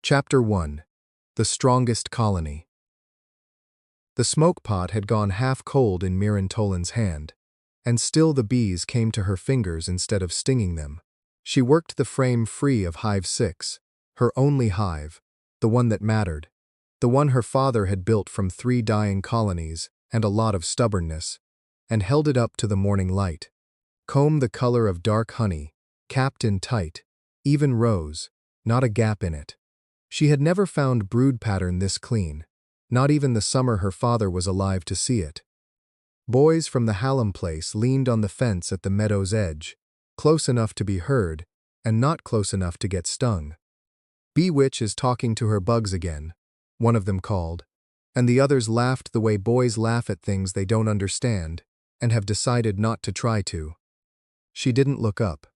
Chapter 1. The Strongest Colony. The smoke pot had gone half cold in Miran Tolan's hand, and still the bees came to her fingers instead of stinging them. She worked the frame free of Hive 6, her only hive, the one that mattered, the one her father had built from 3 dying colonies and a lot of stubbornness, and held it up to the morning light. Comb the color of dark honey, capped in tight, even rows, not a gap in it. She had never found brood pattern this clean, not even the summer her father was alive to see it. Boys from the Hallam place leaned on the fence at the meadow's edge, close enough to be heard, and not close enough to get stung. "Bee Witch is talking to her bugs again," one of them called, and the others laughed the way boys laugh at things they don't understand and have decided not to try to. She didn't look up.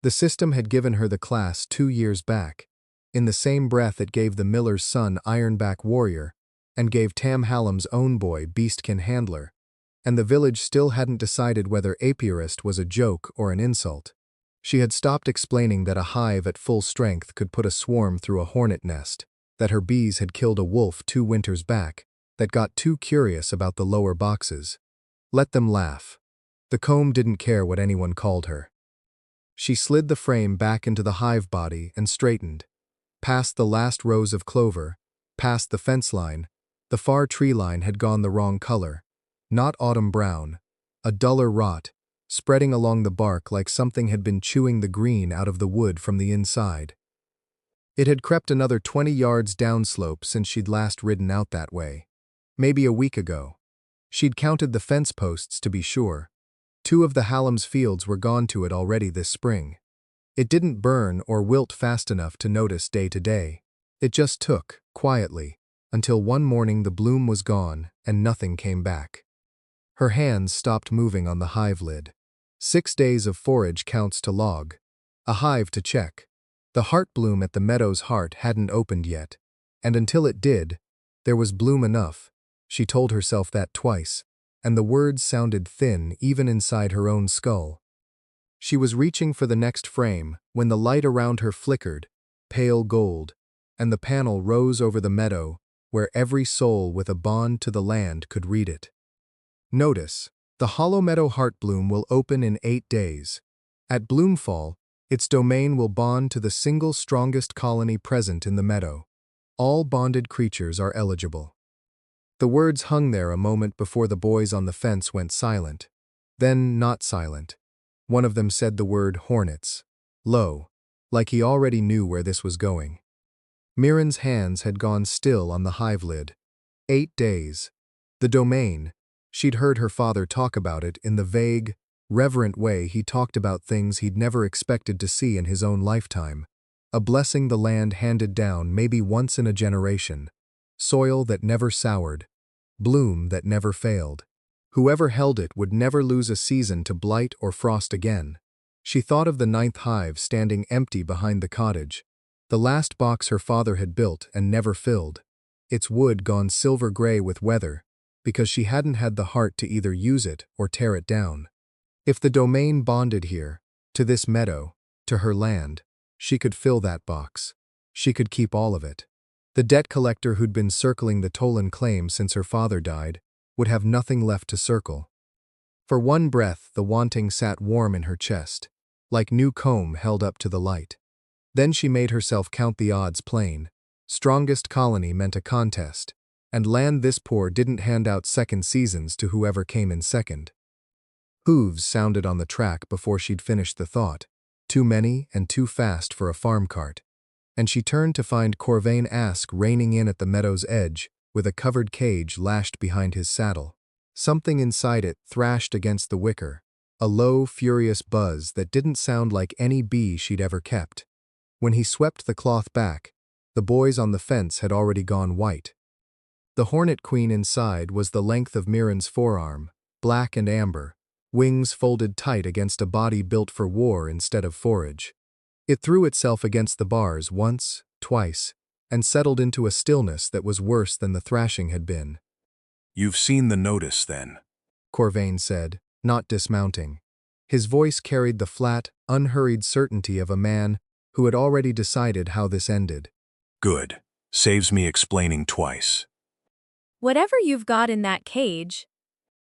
The system had given her the class 2 years back, in the same breath it gave the miller's son Ironback Warrior, and gave Tam Hallam's own boy Beastkin Handler, and the village still hadn't decided whether apiarist was a joke or an insult. She had stopped explaining that a hive at full strength could put a swarm through a hornet nest, that her bees had killed a wolf 2 winters back, that got too curious about the lower boxes. Let them laugh. The comb didn't care what anyone called her. She slid the frame back into the hive body and straightened. Past the last rows of clover, past the fence line, the far tree line had gone the wrong color, not autumn brown, a duller rot, spreading along the bark like something had been chewing the green out of the wood from the inside. It had crept another 20 yards downslope since she'd last ridden out that way. Maybe a week ago. She'd counted the fence posts to be sure. 2 of the Hallam's fields were gone to it already this spring. It didn't burn or wilt fast enough to notice day to day. It just took, quietly, until one morning the bloom was gone and nothing came back. Her hands stopped moving on the hive lid. 6 days of forage counts to log. A hive to check. The heart bloom at the meadow's heart hadn't opened yet, and until it did, there was bloom enough. She told herself that twice, and the words sounded thin even inside her own skull. She was reaching for the next frame when the light around her flickered, pale gold, and the panel rose over the meadow where every soul with a bond to the land could read it. Notice, the Hollow Meadow Heartbloom will open in 8 days. At Bloomfall, its domain will bond to the single strongest colony present in the meadow. All bonded creatures are eligible. The words hung there a moment before the boys on the fence went silent. Then not silent. One of them said the word hornets, low, like he already knew where this was going. Miran's hands had gone still on the hive lid. 8 days. The domain. She'd heard her father talk about it in the vague, reverent way he talked about things he'd never expected to see in his own lifetime. A blessing the land handed down maybe once in a generation. Soil that never soured. Bloom that never failed. Whoever held it would never lose a season to blight or frost again. She thought of the 9th hive standing empty behind the cottage, the last box her father had built and never filled, its wood gone silver gray with weather, because she hadn't had the heart to either use it or tear it down. If the domain bonded here, to this meadow, to her land, she could fill that box. She could keep all of it. The debt collector who'd been circling the Tolan claim since her father died would have nothing left to circle. For one breath the wanting sat warm in her chest, like new comb held up to the light. Then she made herself count the odds plain. Strongest colony meant a contest, and land this poor didn't hand out second seasons to whoever came in second. Hooves sounded on the track before she'd finished the thought, too many and too fast for a farm cart, and she turned to find Corvain Ask reining in at the meadow's edge, with a covered cage lashed behind his saddle. Something inside it thrashed against the wicker, a low, furious buzz that didn't sound like any bee she'd ever kept. When he swept the cloth back, the boys on the fence had already gone white. The hornet-queen inside was the length of Miran's forearm, black and amber, wings folded tight against a body built for war instead of forage. It threw itself against the bars once, twice, and settled into a stillness that was worse than the thrashing had been. "You've seen the notice, then," Corvain said, not dismounting. His voice carried the flat, unhurried certainty of a man who had already decided how this ended. Good. Saves me explaining twice. Whatever you've got in that cage,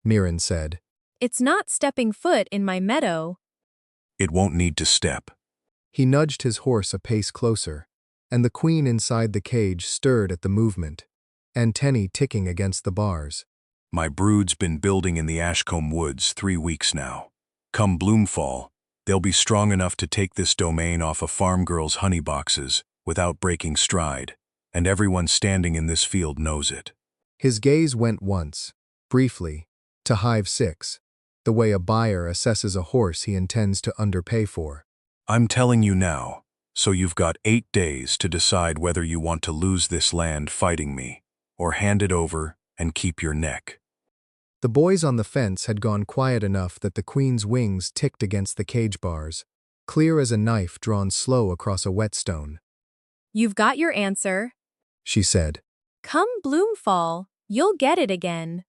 Mirren said. it's not stepping foot in my meadow. It won't need to step. He nudged his horse a pace closer, and the queen inside the cage stirred at the movement, antennae ticking against the bars. My brood's been building in the Ashcombe woods 3 weeks now. Come Bloomfall, they'll be strong enough to take this domain off a farm girl's honey boxes without breaking stride, and everyone standing in this field knows it. His gaze went once, briefly, to Hive 6, the way a buyer assesses a horse he intends to underpay for. I'm telling you now, so you've got 8 days to decide whether you want to lose this land fighting me, or hand it over and keep your neck. The boys on the fence had gone quiet enough that the queen's wings ticked against the cage bars, clear as a knife drawn slow across a whetstone. You've got your answer. She said. Come Bloomfall, you'll get it again.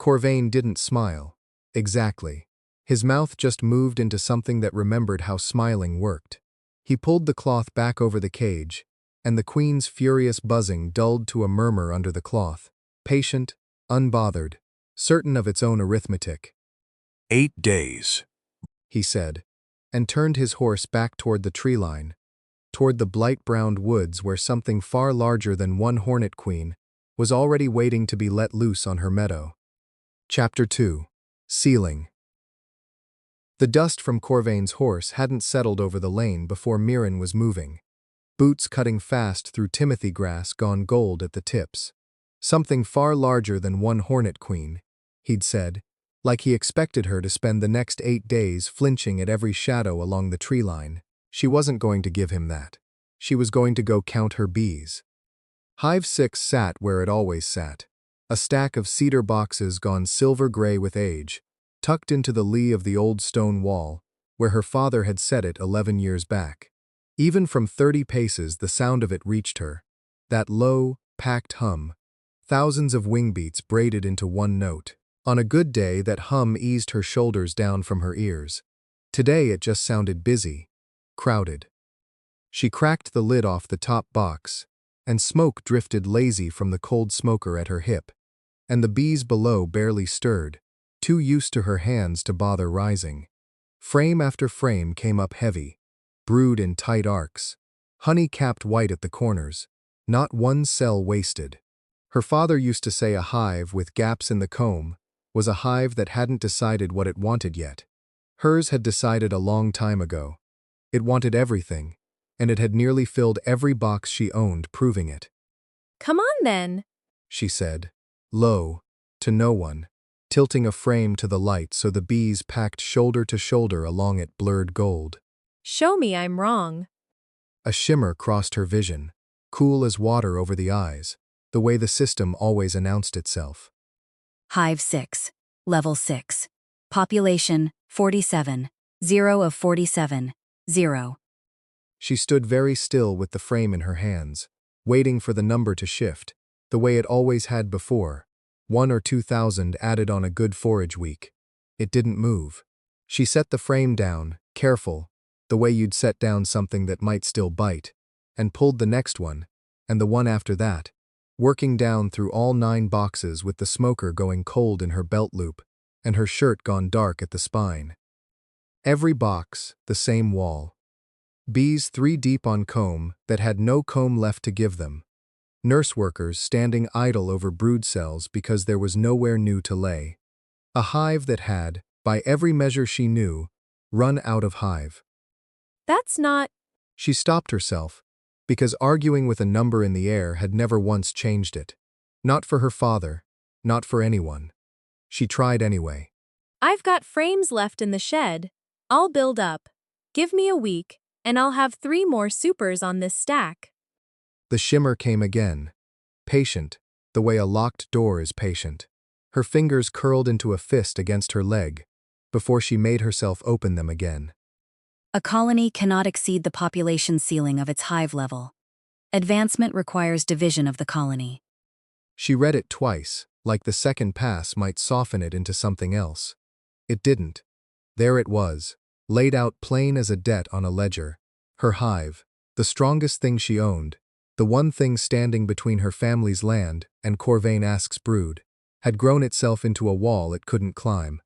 Corvain didn't smile. Exactly. His mouth just moved into something that remembered how smiling worked. He pulled the cloth back over the cage, and the queen's furious buzzing dulled to a murmur under the cloth, patient, unbothered, certain of its own arithmetic. 8 days. He said, and turned his horse back toward the treeline, toward the blight-browned woods where something far larger than one hornet-queen was already waiting to be let loose on her meadow. Chapter 2. Ceiling. The dust from Corvain's horse hadn't settled over the lane before Mirren was moving, boots cutting fast through timothy grass gone gold at the tips. Something far larger than one hornet-queen, he'd said, like he expected her to spend the next 8 days flinching at every shadow along the tree line. She wasn't going to give him that. She was going to go count her bees. Hive 6 sat where it always sat, a stack of cedar boxes gone silver-gray with age, tucked into the lee of the old stone wall, where her father had set it 11 years back. Even from 30 paces the sound of it reached her, that low, packed hum, thousands of wing beats braided into one note. On a good day that hum eased her shoulders down from her ears. Today it just sounded busy, crowded. She cracked the lid off the top box, and smoke drifted lazy from the cold smoker at her hip, and the bees below barely stirred, too used to her hands to bother rising. Frame after frame came up heavy, brewed in tight arcs, honey capped white at the corners, not one cell wasted. Her father used to say a hive with gaps in the comb was a hive that hadn't decided what it wanted yet. Hers had decided a long time ago. It wanted everything, and it had nearly filled every box she owned, proving it. Come on then, She said, low, to no one, tilting a frame to the light so the bees packed shoulder to shoulder along it blurred gold. show me I'm wrong. A shimmer crossed her vision, cool as water over the eyes, the way the system always announced itself. Hive 6, Level 6. Population 47, 0 of 47, 0. She stood very still with the frame in her hands, waiting for the number to shift, the way it always had before, 1 or 2,000 added on a good forage week. It didn't move. She set the frame down, careful, the way you'd set down something that might still bite, and pulled the next one, and the one after that, working down through all 9 boxes with the smoker going cold in her belt loop, and her shirt gone dark at the spine. Every box, the same wall. Bees 3 deep on comb that had no comb left to give them. Nurse workers standing idle over brood cells because there was nowhere new to lay. A hive that had, by every measure she knew, run out of hive. That's not. She stopped herself, because arguing with a number in the air had never once changed it. Not for her father, not for anyone. She tried anyway. I've got frames left in the shed. I'll build up. Give me a week, and I'll have 3 more supers on this stack. The shimmer came again. Patient, the way a locked door is patient. Her fingers curled into a fist against her leg, before she made herself open them again. A colony cannot exceed the population ceiling of its hive level. Advancement requires division of the colony. She read it twice, like the second pass might soften it into something else. It didn't. There it was, laid out plain as a debt on a ledger. Her hive, the strongest thing she owned, The one thing standing between her family's land and Corvain-Ask's brood, had grown itself into a wall it couldn't climb.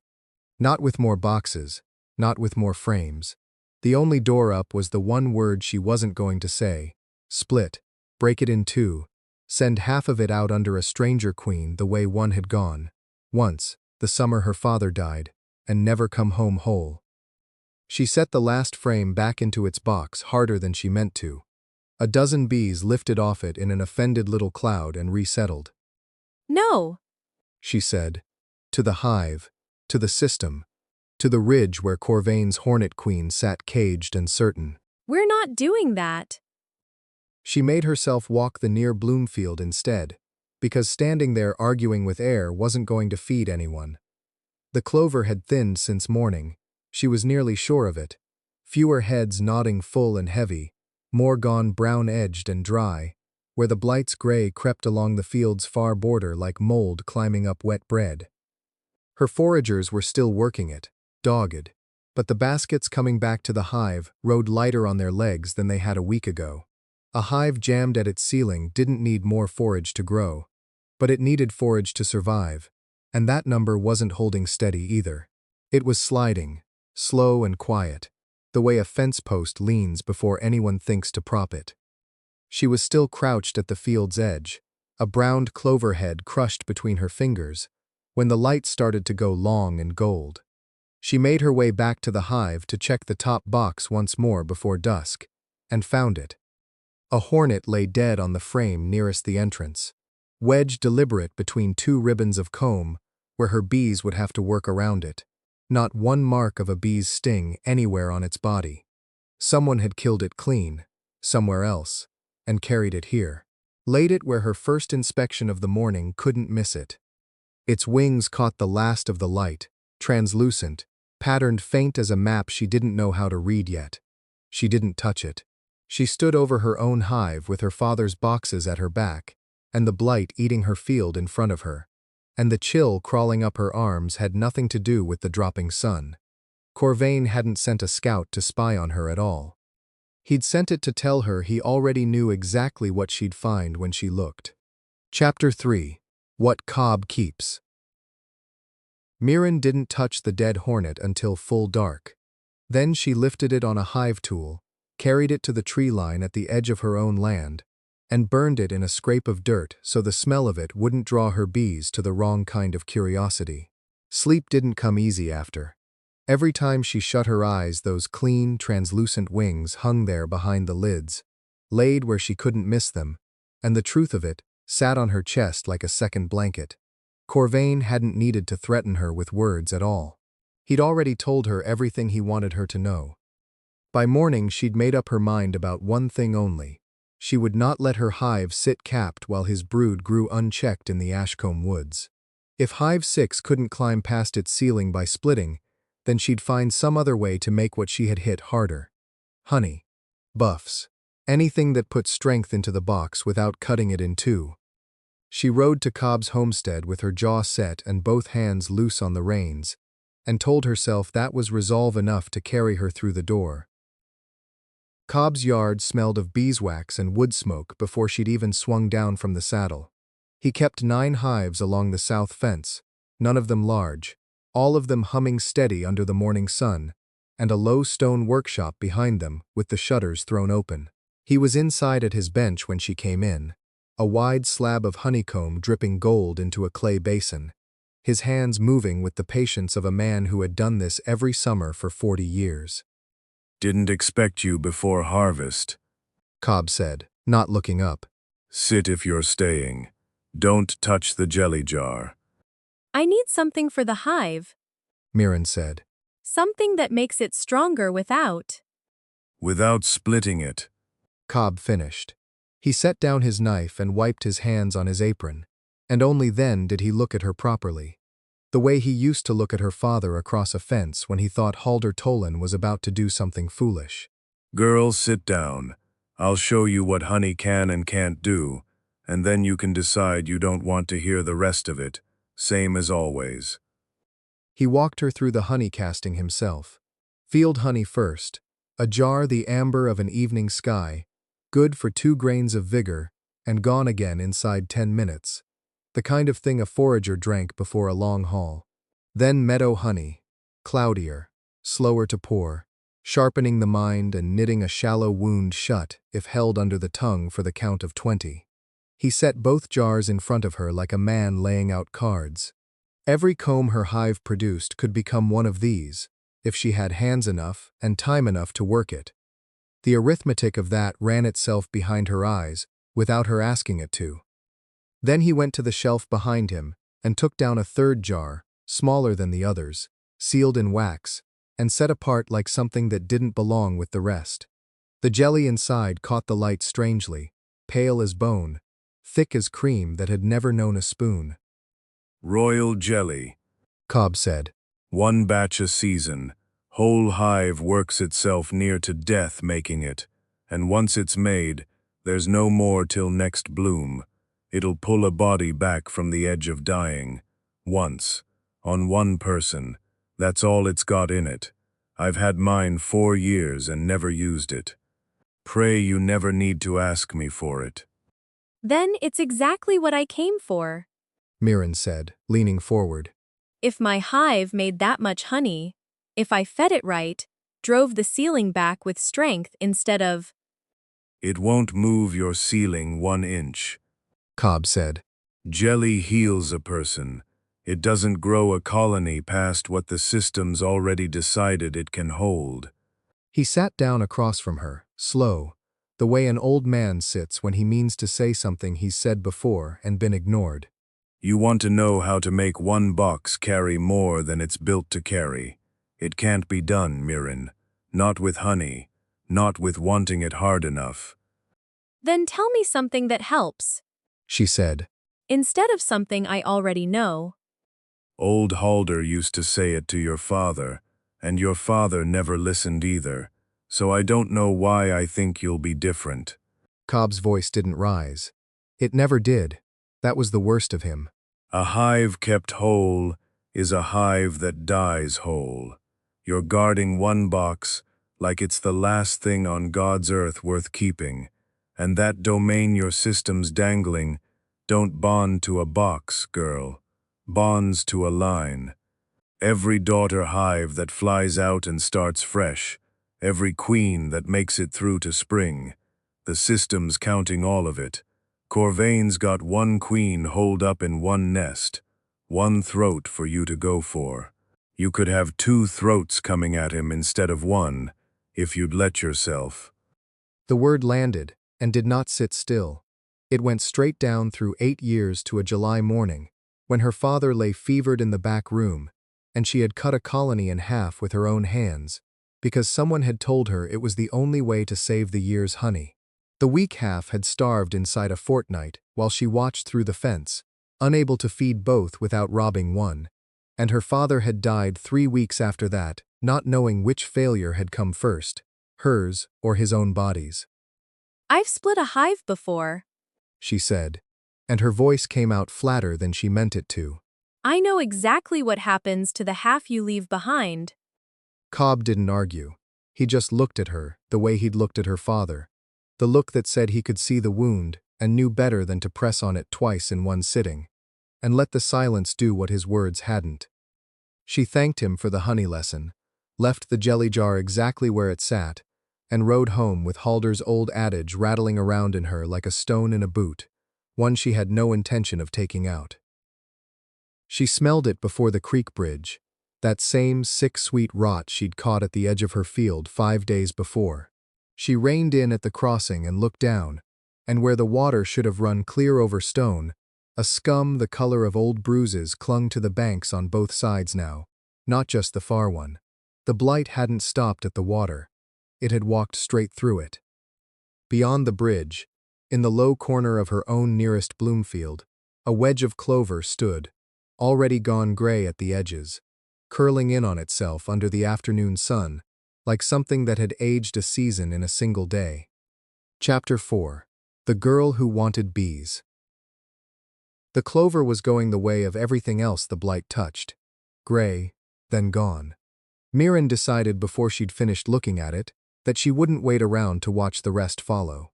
Not with more boxes, not with more frames. The only door up was the one word she wasn't going to say: split, break it in two, send half of it out under a stranger queen the way one had gone, once, the summer her father died, and never come home whole. She set the last frame back into its box harder than she meant to. A dozen bees lifted off it in an offended little cloud and resettled. No. She said. To the hive, to the system, to the ridge where Corvain's hornet-queen sat caged and certain. We're not doing that. She made herself walk the near Bloomfield instead, because standing there arguing with air wasn't going to feed anyone. The clover had thinned since morning. She was nearly sure of it. Fewer heads nodding full and heavy, more gone brown-edged and dry, where the blight's gray crept along the field's far border like mold climbing up wet bread. Her foragers were still working it, dogged, but the baskets coming back to the hive rode lighter on their legs than they had a week ago. A hive jammed at its ceiling didn't need more forage to grow, but it needed forage to survive, and that number wasn't holding steady either. It was sliding, slow and quiet, the way a fence post leans before anyone thinks to prop it. She was still crouched at the field's edge, a browned clover head crushed between her fingers, when the light started to go long and gold. She made her way back to the hive to check the top box once more before dusk, and found it. A hornet lay dead on the frame nearest the entrance, wedged deliberate between two ribbons of comb where her bees would have to work around it. Not one mark of a bee's sting anywhere on its body. Someone had killed it clean, somewhere else, and carried it here. Laid it where her first inspection of the morning couldn't miss it. Its wings caught the last of the light, translucent, patterned faint as a map she didn't know how to read yet. She didn't touch it. She stood over her own hive with her father's boxes at her back, and the blight eating her field in front of her. And the chill crawling up her arms had nothing to do with the dropping sun. Corvain hadn't sent a scout to spy on her at all. He'd sent it to tell her he already knew exactly what she'd find when she looked. Chapter 3. What Cobb Keeps. Mirren didn't touch the dead hornet until full dark. Then she lifted it on a hive tool, carried it to the tree line at the edge of her own land, and burned it in a scrape of dirt so the smell of it wouldn't draw her bees to the wrong kind of curiosity. Sleep didn't come easy after. Every time she shut her eyes, those clean, translucent wings hung there behind the lids, laid where she couldn't miss them, and the truth of it sat on her chest like a second blanket. Corvain hadn't needed to threaten her with words at all. He'd already told her everything he wanted her to know. By morning, she'd made up her mind about one thing only. She would not let her hive sit capped while his brood grew unchecked in the Ashcombe woods. If Hive 6 couldn't climb past its ceiling by splitting, then she'd find some other way to make what she had hit harder. Honey. Buffs. Anything that put strength into the box without cutting it in two. She rode to Cobb's homestead with her jaw set and both hands loose on the reins, and told herself that was resolve enough to carry her through the door. Cobb's yard smelled of beeswax and wood smoke before she'd even swung down from the saddle. He kept 9 hives along the south fence, none of them large, all of them humming steady under the morning sun, and a low stone workshop behind them with the shutters thrown open. He was inside at his bench when she came in, a wide slab of honeycomb dripping gold into a clay basin, his hands moving with the patience of a man who had done this every summer for 40 years. Didn't expect you before harvest, Cobb said, not looking up. Sit if you're staying. Don't touch the jelly jar. I need something for the hive. Mirren said. Something that makes it stronger without splitting it. Cobb finished. He set down his knife and wiped his hands on his apron, and only then did he look at her properly. The way he used to look at her father across a fence when he thought Halder Tolan was about to do something foolish. Girl, sit down. I'll show you what honey can and can't do, and then you can decide you don't want to hear the rest of it, same as always. He walked her through the honey casting himself. Field honey first, a jar the amber of an evening sky, good for 2 grains of vigor, and gone again inside 10 minutes. The kind of thing a forager drank before a long haul. Then meadow honey, cloudier, slower to pour, sharpening the mind and knitting a shallow wound shut if held under the tongue for the count of 20. He set both jars in front of her like a man laying out cards. Every comb her hive produced could become one of these, if she had hands enough and time enough to work it. The arithmetic of that ran itself behind her eyes, without her asking it to. Then he went to the shelf behind him and took down a third jar, smaller than the others, sealed in wax, and set apart like something that didn't belong with the rest. The jelly inside caught the light strangely, pale as bone, thick as cream that had never known a spoon. Royal jelly, Cobb said. 1 batch a season. Whole hive works itself near to death making it, and once it's made, there's no more till next bloom. It'll pull a body back from the edge of dying. Once. On 1 person. That's all it's got in it. I've had mine 4 years and never used it. Pray you never need to ask me for it. Then it's exactly what I came for. Mirren said, leaning forward. If my hive made that much honey, if I fed it right, drove the ceiling back with strength instead of… It won't move your ceiling 1 inch. Cobb said. Jelly heals a person. It doesn't grow a colony past what the system's already decided it can hold. He sat down across from her, slow, the way an old man sits when he means to say something he's said before and been ignored. You want to know how to make 1 box carry more than it's built to carry. It can't be done, Mirren. Not with honey. Not with wanting it hard enough. Then tell me something that helps, she said. instead of something I already know. Old Halder used to say it to your father, and your father never listened either, so I don't know why I think you'll be different. Cobb's voice didn't rise. It never did. That was the worst of him. A hive kept whole is a hive that dies whole. You're guarding 1 box like it's the last thing on God's earth worth keeping, and that domain your system's dangling don't bond to a box, girl. Bonds to a line. Every daughter hive that flies out and starts fresh, every queen that makes it through to spring, the system's counting all of it. Corvain's got 1 queen holed up in 1 nest, 1 throat for you to go for. You could have 2 throats coming at him instead of 1, if you'd let yourself. The word landed, and did not sit still. It went straight down through 8 years to a July morning, when her father lay fevered in the back room, and she had cut a colony in half with her own hands, because someone had told her it was the only way to save the year's honey. The weak half had starved inside a fortnight while she watched through the fence, unable to feed both without robbing one, and her father had died 3 weeks after that, not knowing which failure had come first, hers or his own body's. I've split a hive before, she said, and her voice came out flatter than she meant it to. I know exactly what happens to the half you leave behind. Cobb didn't argue. He just looked at her, the way he'd looked at her father. The look that said he could see the wound and knew better than to press on it twice in 1 sitting, and let the silence do what his words hadn't. She thanked him for the honey lesson, left the jelly jar exactly where it sat, and rode home with Halder's old adage rattling around in her like a stone in a boot, one she had no intention of taking out. She smelled it before the creek bridge, that same sick sweet rot she'd caught at the edge of her field 5 days before. She reined in at the crossing and looked down, and where the water should have run clear over stone, a scum the color of old bruises clung to the banks on both sides now, not just the far one. The blight hadn't stopped at the water. It had walked straight through it. Beyond the bridge, in the low corner of her own nearest bloomfield, a wedge of clover stood, already gone gray at the edges, curling in on itself under the afternoon sun, like something that had aged a season in a single day. Chapter 4. The Girl Who Wanted Bees. The clover was going the way of everything else the blight touched. Gray, then gone. Mirren decided before she'd finished looking at it that she wouldn't wait around to watch the rest follow.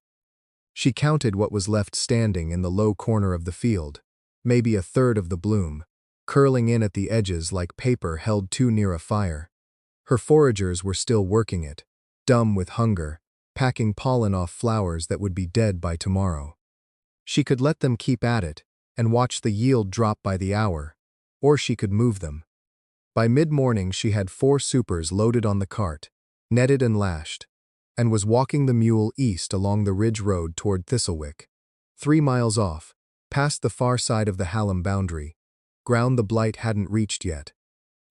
She counted what was left standing in the low corner of the field, maybe a third of the bloom, curling in at the edges like paper held too near a fire. Her foragers were still working it, dumb with hunger, packing pollen off flowers that would be dead by tomorrow. She could let them keep at it and watch the yield drop by the hour, or she could move them. By mid-morning she had 4 supers loaded on the cart, netted and lashed, and was walking the mule east along the ridge road toward Thistlewick. 3 miles off, past the far side of the Hallam boundary, ground the blight hadn't reached yet.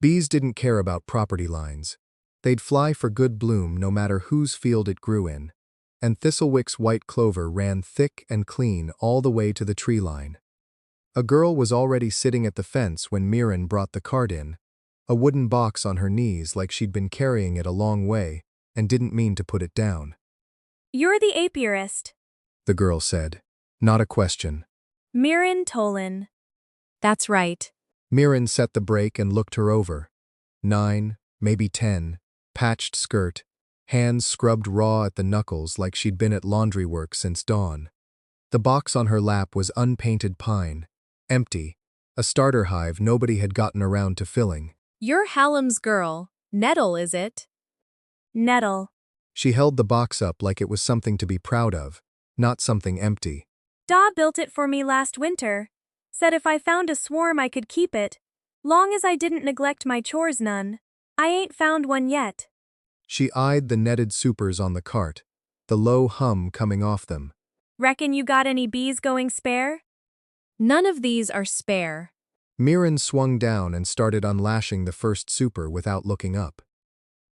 Bees didn't care about property lines. They'd fly for good bloom no matter whose field it grew in, and Thistlewick's white clover ran thick and clean all the way to the tree line. A girl was already sitting at the fence when Mirren brought the cart in, a wooden box on her knees like she'd been carrying it a long way and didn't mean to put it down. You're the apiarist, The girl said. Not a question. Mirren Tolan. That's right. Mirren set the brake and looked her over. 9, maybe 10, patched skirt, hands scrubbed raw at the knuckles like she'd been at laundry work since dawn. The box on her lap was unpainted pine, empty, a starter hive nobody had gotten around to filling. You're Hallam's girl. Nettle, is it? Nettle. She held the box up like it was something to be proud of, not something empty. Da built it for me last winter. Said if I found a swarm I could keep it, long as I didn't neglect my chores none. I ain't found one yet. She eyed the netted supers on the cart, the low hum coming off them. Reckon you got any bees going spare? None of these are spare. Mirren swung down and started unlashing the first super without looking up.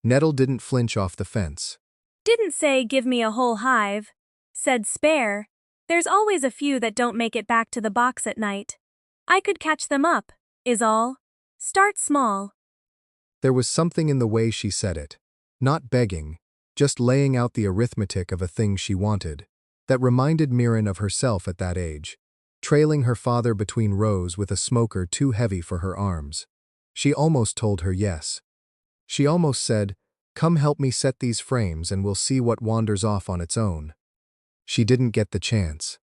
Nettle didn't flinch off the fence. Didn't say give me a whole hive. Said spare. There's always a few that don't make it back to the box at night. I could catch them up, is all. Start small. There was something in the way she said it, not begging, just laying out the arithmetic of a thing she wanted, that reminded Mirren of herself at that age, trailing her father between rows with a smoker too heavy for her arms. She almost told her yes. She almost said, "Come help me set these frames and we'll see what wanders off on its own." She didn't get the chance.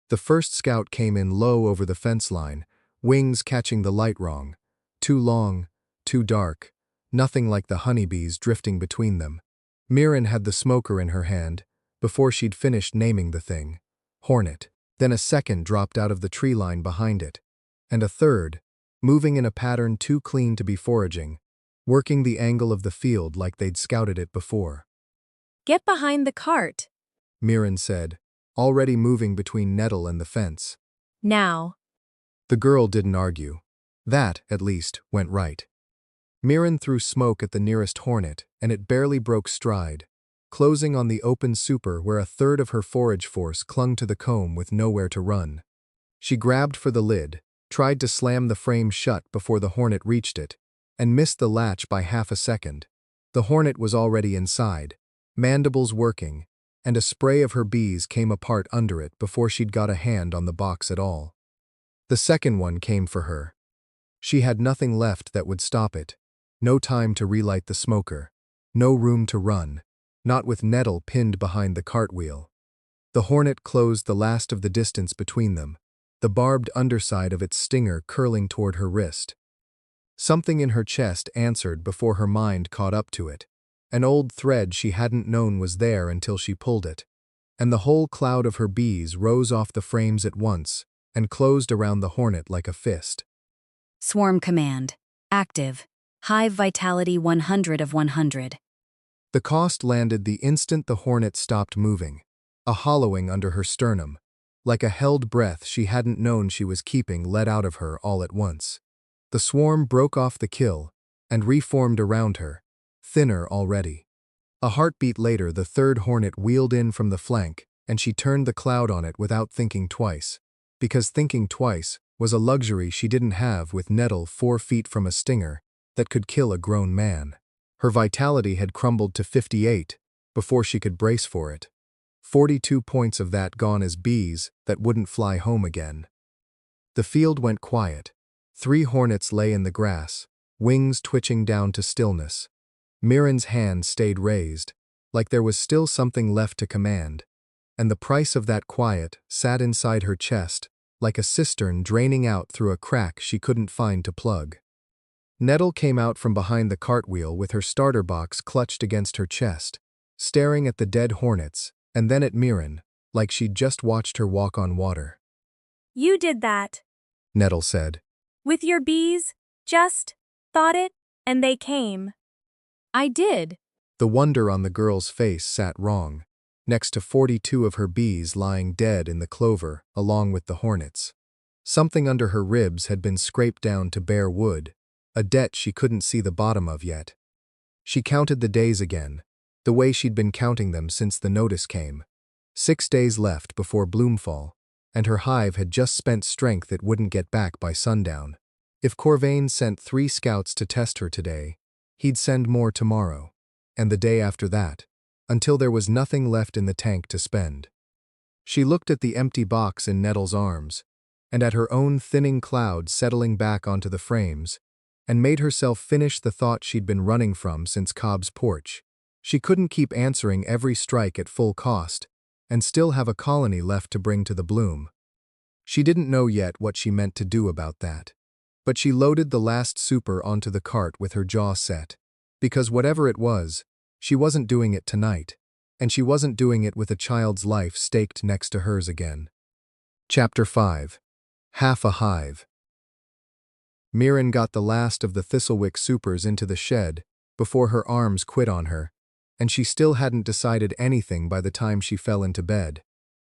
The first scout came in low over the fence line, wings catching the light wrong. Too long, too dark, nothing like the honeybees drifting between them. Mirren had the smoker in her hand, before she'd finished naming the thing. Hornet. Then a second dropped out of the tree line behind it, and a third, moving in a pattern too clean to be foraging, working the angle of the field like they'd scouted it before. Get behind the cart. Mirren said, already moving between Nettle and the fence. Now. The girl didn't argue. That, at least, went right. Mirren threw smoke at the nearest hornet, and it barely broke stride, closing on the open super where a third of her forage force clung to the comb with nowhere to run. She grabbed for the lid, tried to slam the frame shut before the hornet reached it, and missed the latch by half a second. The hornet was already inside, mandibles working, and a spray of her bees came apart under it before she'd got a hand on the box at all. The second one came for her. She had nothing left that would stop it. No time to relight the smoker. No room to run, not with Nettle pinned behind the cartwheel. The hornet closed the last of the distance between them, the barbed underside of its stinger curling toward her wrist. Something in her chest answered before her mind caught up to it. An old thread she hadn't known was there until she pulled it, and the whole cloud of her bees rose off the frames at once and closed around the hornet like a fist. Swarm command. Active. Hive vitality 100 of 100. The cost landed the instant the hornet stopped moving, a hollowing under her sternum, like a held breath she hadn't known she was keeping let out of her all at once. The swarm broke off the kill and reformed around her, thinner already. A heartbeat later, the third hornet wheeled in from the flank, and she turned the cloud on it without thinking twice, because thinking twice was a luxury she didn't have with Nettle 4 feet from a stinger that could kill a grown man. Her vitality had crumbled to 58 before she could brace for it. 42 points of that gone as bees that wouldn't fly home again. The field went quiet. 3 hornets lay in the grass, wings twitching down to stillness. Mirren's hand stayed raised, like there was still something left to command, and the price of that quiet sat inside her chest, like a cistern draining out through a crack she couldn't find to plug. Nettle came out from behind the cartwheel with her starter box clutched against her chest, staring at the dead hornets, and then at Mirren, like she'd just watched her walk on water. You did that. Nettle said. With your bees? Just thought it, and they came. I did. The wonder on the girl's face sat wrong, next to 42 of her bees lying dead in the clover, along with the hornets. Something under her ribs had been scraped down to bare wood, a debt she couldn't see the bottom of yet. She counted the days again, the way she'd been counting them since the notice came. 6 days left before Bloomfall, and her hive had just spent strength it wouldn't get back by sundown. If Corvain sent 3 scouts to test her today, he'd send more tomorrow, and the day after that, until there was nothing left in the tank to spend. She looked at the empty box in Nettle's arms, and at her own thinning cloud settling back onto the frames, and made herself finish the thought she'd been running from since Cobb's porch. She couldn't keep answering every strike at full cost, and still have a colony left to bring to the bloom. She didn't know yet what she meant to do about that. But she loaded the last super onto the cart with her jaw set, because whatever it was, she wasn't doing it tonight, and she wasn't doing it with a child's life staked next to hers again. Chapter 5. Half a Hive. Mirren got the last of the Thistlewick supers into the shed before her arms quit on her, and she still hadn't decided anything by the time she fell into bed.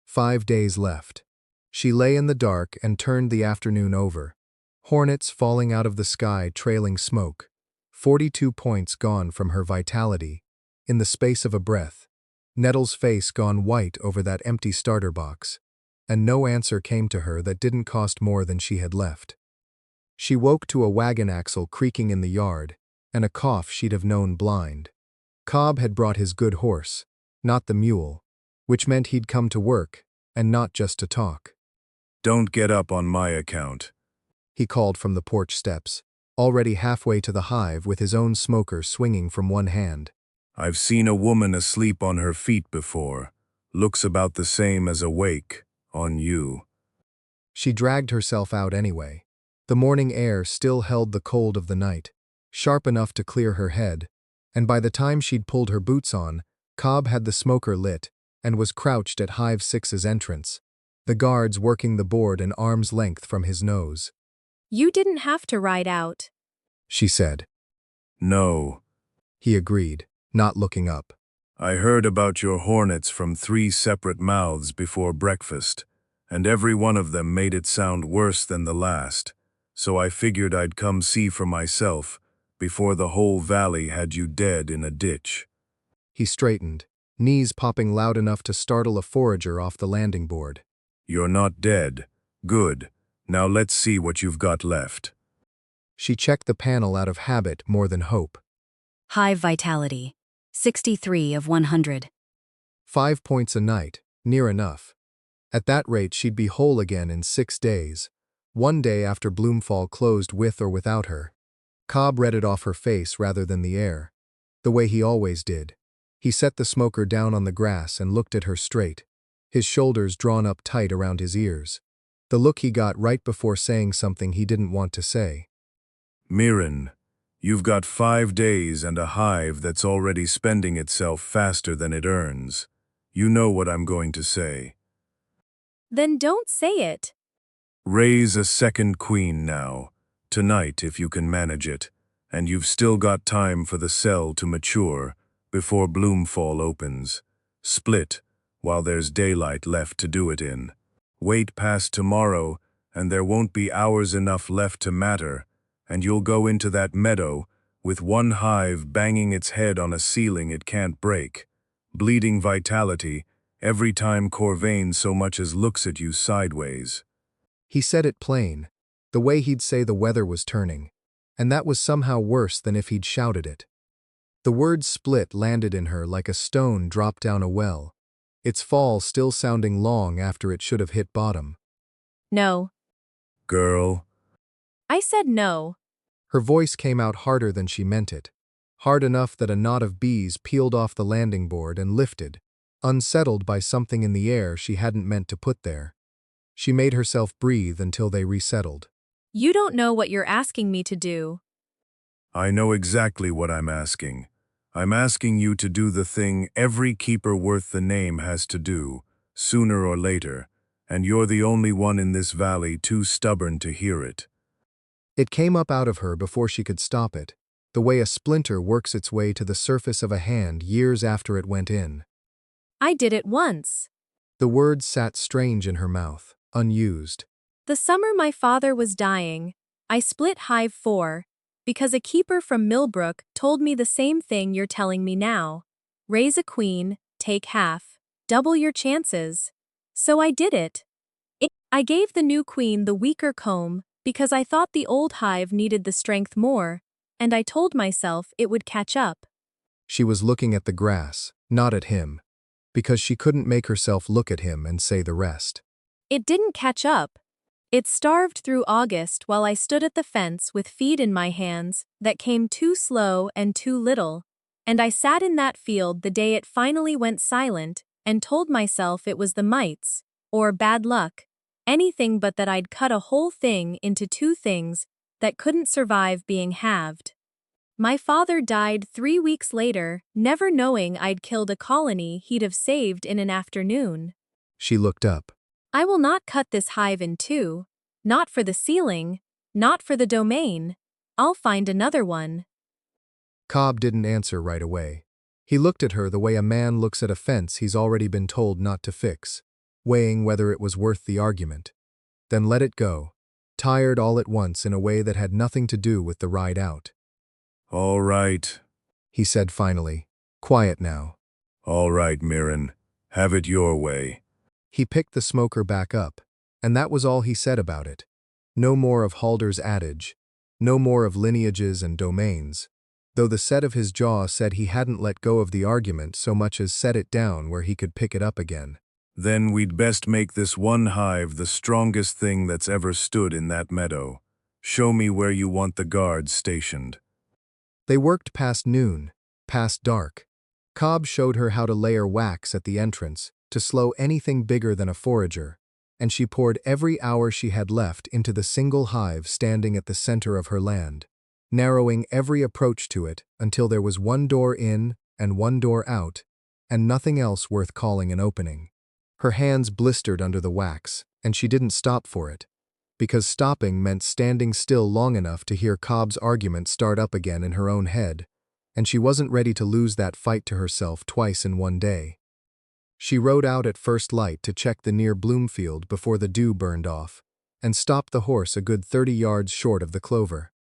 5 days left. She lay in the dark and turned the afternoon over. Hornets falling out of the sky trailing smoke. 42 points gone from her vitality, in the space of a breath. Nettle's face gone white over that empty starter box, and no answer came to her that didn't cost more than she had left. She woke to a wagon axle creaking in the yard, and a cough she'd have known blind. Cobb had brought his good horse, not the mule, which meant he'd come to work, and not just to talk. Don't get up on my account, he called from the porch steps, already halfway to the hive with his own smoker swinging from one hand. I've seen a woman asleep on her feet before. Looks about the same as awake, on you. She dragged herself out anyway. The morning air still held the cold of the night, sharp enough to clear her head, and by the time she'd pulled her boots on, Cobb had the smoker lit and was crouched at Hive 6's entrance, the guards working the board an arm's length from his nose. You didn't have to ride out, she said. No, he agreed, not looking up. I heard about your hornets from 3 separate mouths before breakfast, and every one of them made it sound worse than the last, so I figured I'd come see for myself before the whole valley had you dead in a ditch. He straightened, knees popping loud enough to startle a forager off the landing board. You're not dead. Good. Now let's see what you've got left. She checked the panel out of habit more than hope. Hive vitality. 63 of 100. 5 points a night, near enough. At that rate she'd be whole again in 6 days, 1 day after Bloomfall closed with or without her. Cobb read it off her face rather than the air, the way he always did. He set the smoker down on the grass and looked at her straight, his shoulders drawn up tight around his ears, the look he got right before saying something he didn't want to say. Mirren, you've got 5 days and a hive that's already spending itself faster than it earns. You know what I'm going to say. Then don't say it. Raise a second queen now, tonight if you can manage it, and you've still got time for the cell to mature before Bloomfall opens. Split, while there's daylight left to do it in. Wait past tomorrow, and there won't be hours enough left to matter, and you'll go into that meadow with one hive banging its head on a ceiling it can't break, bleeding vitality every time Corvain so much as looks at you sideways. He said it plain, the way he'd say the weather was turning, and that was somehow worse than if he'd shouted it. The word split landed in her like a stone dropped down a well, its fall still sounding long after it should have hit bottom. No. Girl. I said no. Her voice came out harder than she meant it, hard enough that a knot of bees peeled off the landing board and lifted, unsettled by something in the air she hadn't meant to put there. She made herself breathe until they resettled. You don't know what you're asking me to do. I know exactly what I'm asking. I'm asking you to do the thing every keeper worth the name has to do, sooner or later, and you're the only one in this valley too stubborn to hear it. It came up out of her before she could stop it, the way a splinter works its way to the surface of a hand years after it went in. I did it once. The words sat strange in her mouth, unused. The summer my father was dying, I split Hive 4, because a keeper from Millbrook told me the same thing you're telling me now. Raise a queen, take half, double your chances. So I did it. I gave the new queen the weaker comb because I thought the old hive needed the strength more, and I told myself it would catch up. She was looking at the grass, not at him, because she couldn't make herself look at him and say the rest. It didn't catch up. It starved through August while I stood at the fence with feed in my hands that came too slow and too little, and I sat in that field the day it finally went silent and told myself it was the mites, or bad luck, anything but that I'd cut a whole thing into two things that couldn't survive being halved. My father died 3 weeks later, never knowing I'd killed a colony he'd have saved in an afternoon. She looked up. I will not cut this hive in two, not for the ceiling, not for the domain. I'll find another one. Cobb didn't answer right away. He looked at her the way a man looks at a fence he's already been told not to fix, weighing whether it was worth the argument. Then let it go, tired all at once in a way that had nothing to do with the ride out. All right, He said finally, quiet now. all right, Mirren. Have it your way. He picked the smoker back up, and that was all he said about it. No more of Halder's adage, no more of lineages and domains, though the set of his jaw said he hadn't let go of the argument so much as set it down where he could pick it up again. Then we'd best make this one hive the strongest thing that's ever stood in that meadow. Show me where you want the guards stationed. They worked past noon, past dark. Cobb showed her how to layer wax at the entrance to slow anything bigger than a forager, and she poured every hour she had left into the single hive standing at the center of her land, narrowing every approach to it until there was one door in and one door out, and nothing else worth calling an opening. Her hands blistered under the wax, and she didn't stop for it, because stopping meant standing still long enough to hear Cobb's argument start up again in her own head, and she wasn't ready to lose that fight to herself twice in one day. She rode out at first light to check the near Bloomfield before the dew burned off, and stopped the horse a good 30 yards short of the clover.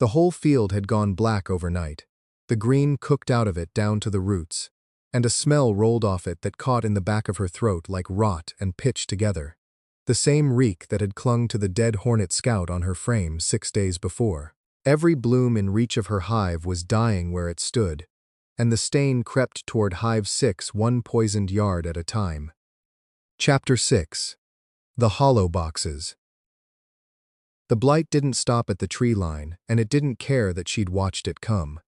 The whole field had gone black overnight, the green cooked out of it down to the roots, and a smell rolled off it that caught in the back of her throat like rot and pitch together. The same reek that had clung to the dead hornet scout on her frame 6 days before. Every bloom in reach of her hive was dying where it stood, and the stain crept toward Hive 6 one poisoned yard at a time. Chapter 6. The Hollow Boxes. The blight didn't stop at the tree line, and it didn't care that she'd watched it come.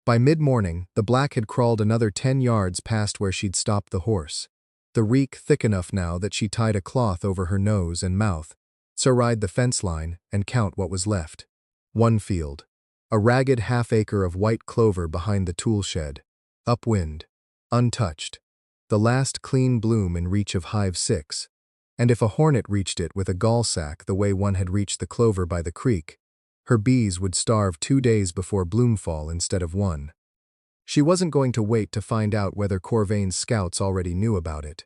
By mid-morning, the black had crawled another 10 yards past where she'd stopped the horse, the reek thick enough now that she tied a cloth over her nose and mouth, so ride the fence line and count what was left. One field. A ragged half-acre of white clover behind the tool shed. Upwind. Untouched. The last clean bloom in reach of Hive 6. And if a hornet reached it with a gall sack the way one had reached the clover by the creek, her bees would starve 2 days before Bloomfall instead of 1. She wasn't going to wait to find out whether Corvain's scouts already knew about it.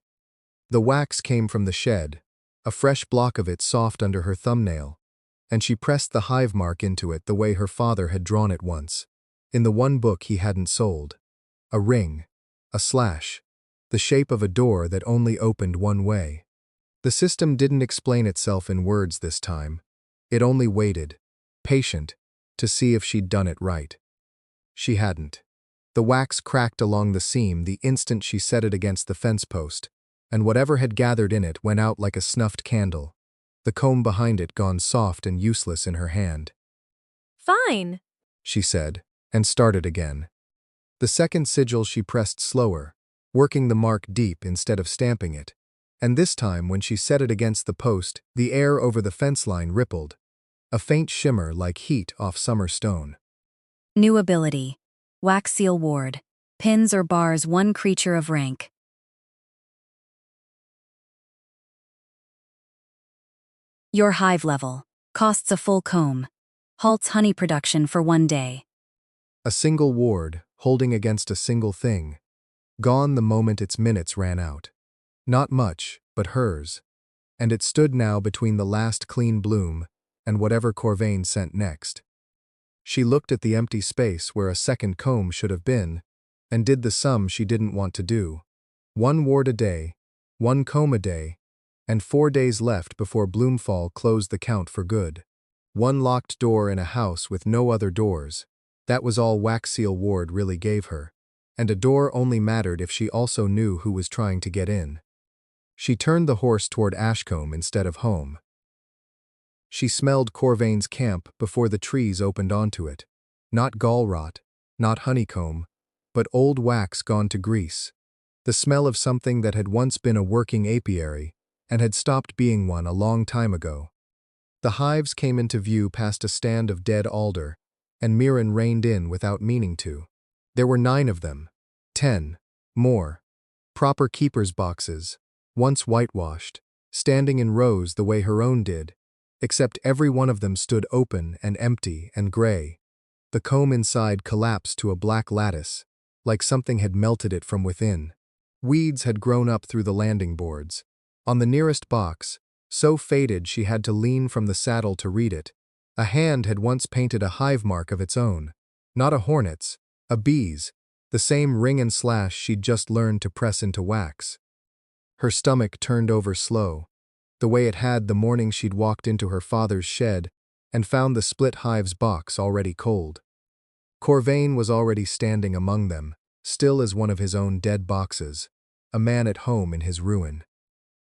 The wax came from the shed, a fresh block of it soft under her thumbnail, and she pressed the hive mark into it the way her father had drawn it once, in the one book he hadn't sold. A ring, a slash, the shape of a door that only opened one way. The system didn't explain itself in words this time. It only waited, patient, to see if she'd done it right. She hadn't. The wax cracked along the seam the instant she set it against the fence post, and whatever had gathered in it went out like a snuffed candle, the comb behind it gone soft and useless in her hand. Fine, She said, and started again. The second sigil she pressed slower, working the mark deep instead of stamping it. And this time, when she set it against the post, the air over the fence line rippled, a faint shimmer like heat off summer stone. New ability. Wax Seal Ward. Pins or bars one creature of rank. Your hive level. Costs a full comb. Halts honey production for 1 day. A single ward, holding against a single thing. Gone the moment its minutes ran out. Not much, but hers. And it stood now between the last clean bloom and whatever Corvain sent next. She looked at the empty space where a second comb should have been, and did the sum she didn't want to do. 1 ward a day, 1 comb a day, and 4 days left before Bloomfall closed the count for good. 1 locked door in a house with no other doors. That was all Wax Seal Ward really gave her, and a door only mattered if she also knew who was trying to get in. She turned the horse toward Ashcombe instead of home. She smelled Corvain's camp before the trees opened onto it. Not gall rot, not honeycomb, but old wax gone to grease. The smell of something that had once been a working apiary and had stopped being one a long time ago. The hives came into view past a stand of dead alder, and Mirren reined in without meaning to. There were 9 of them. 10. More. Proper keeper's boxes, once whitewashed, standing in rows the way her own did, except every one of them stood open and empty and gray. The comb inside collapsed to a black lattice, like something had melted it from within. Weeds had grown up through the landing boards. On the nearest box, so faded she had to lean from the saddle to read it, a hand had once painted a hive mark of its own. Not a hornet's, a bee's, the same ring and slash she'd just learned to press into wax. Her stomach turned over slow, the way it had the morning she'd walked into her father's shed and found the split hive's box already cold. Corvain was already standing among them, still as one of his own dead boxes, a man at home in his ruin.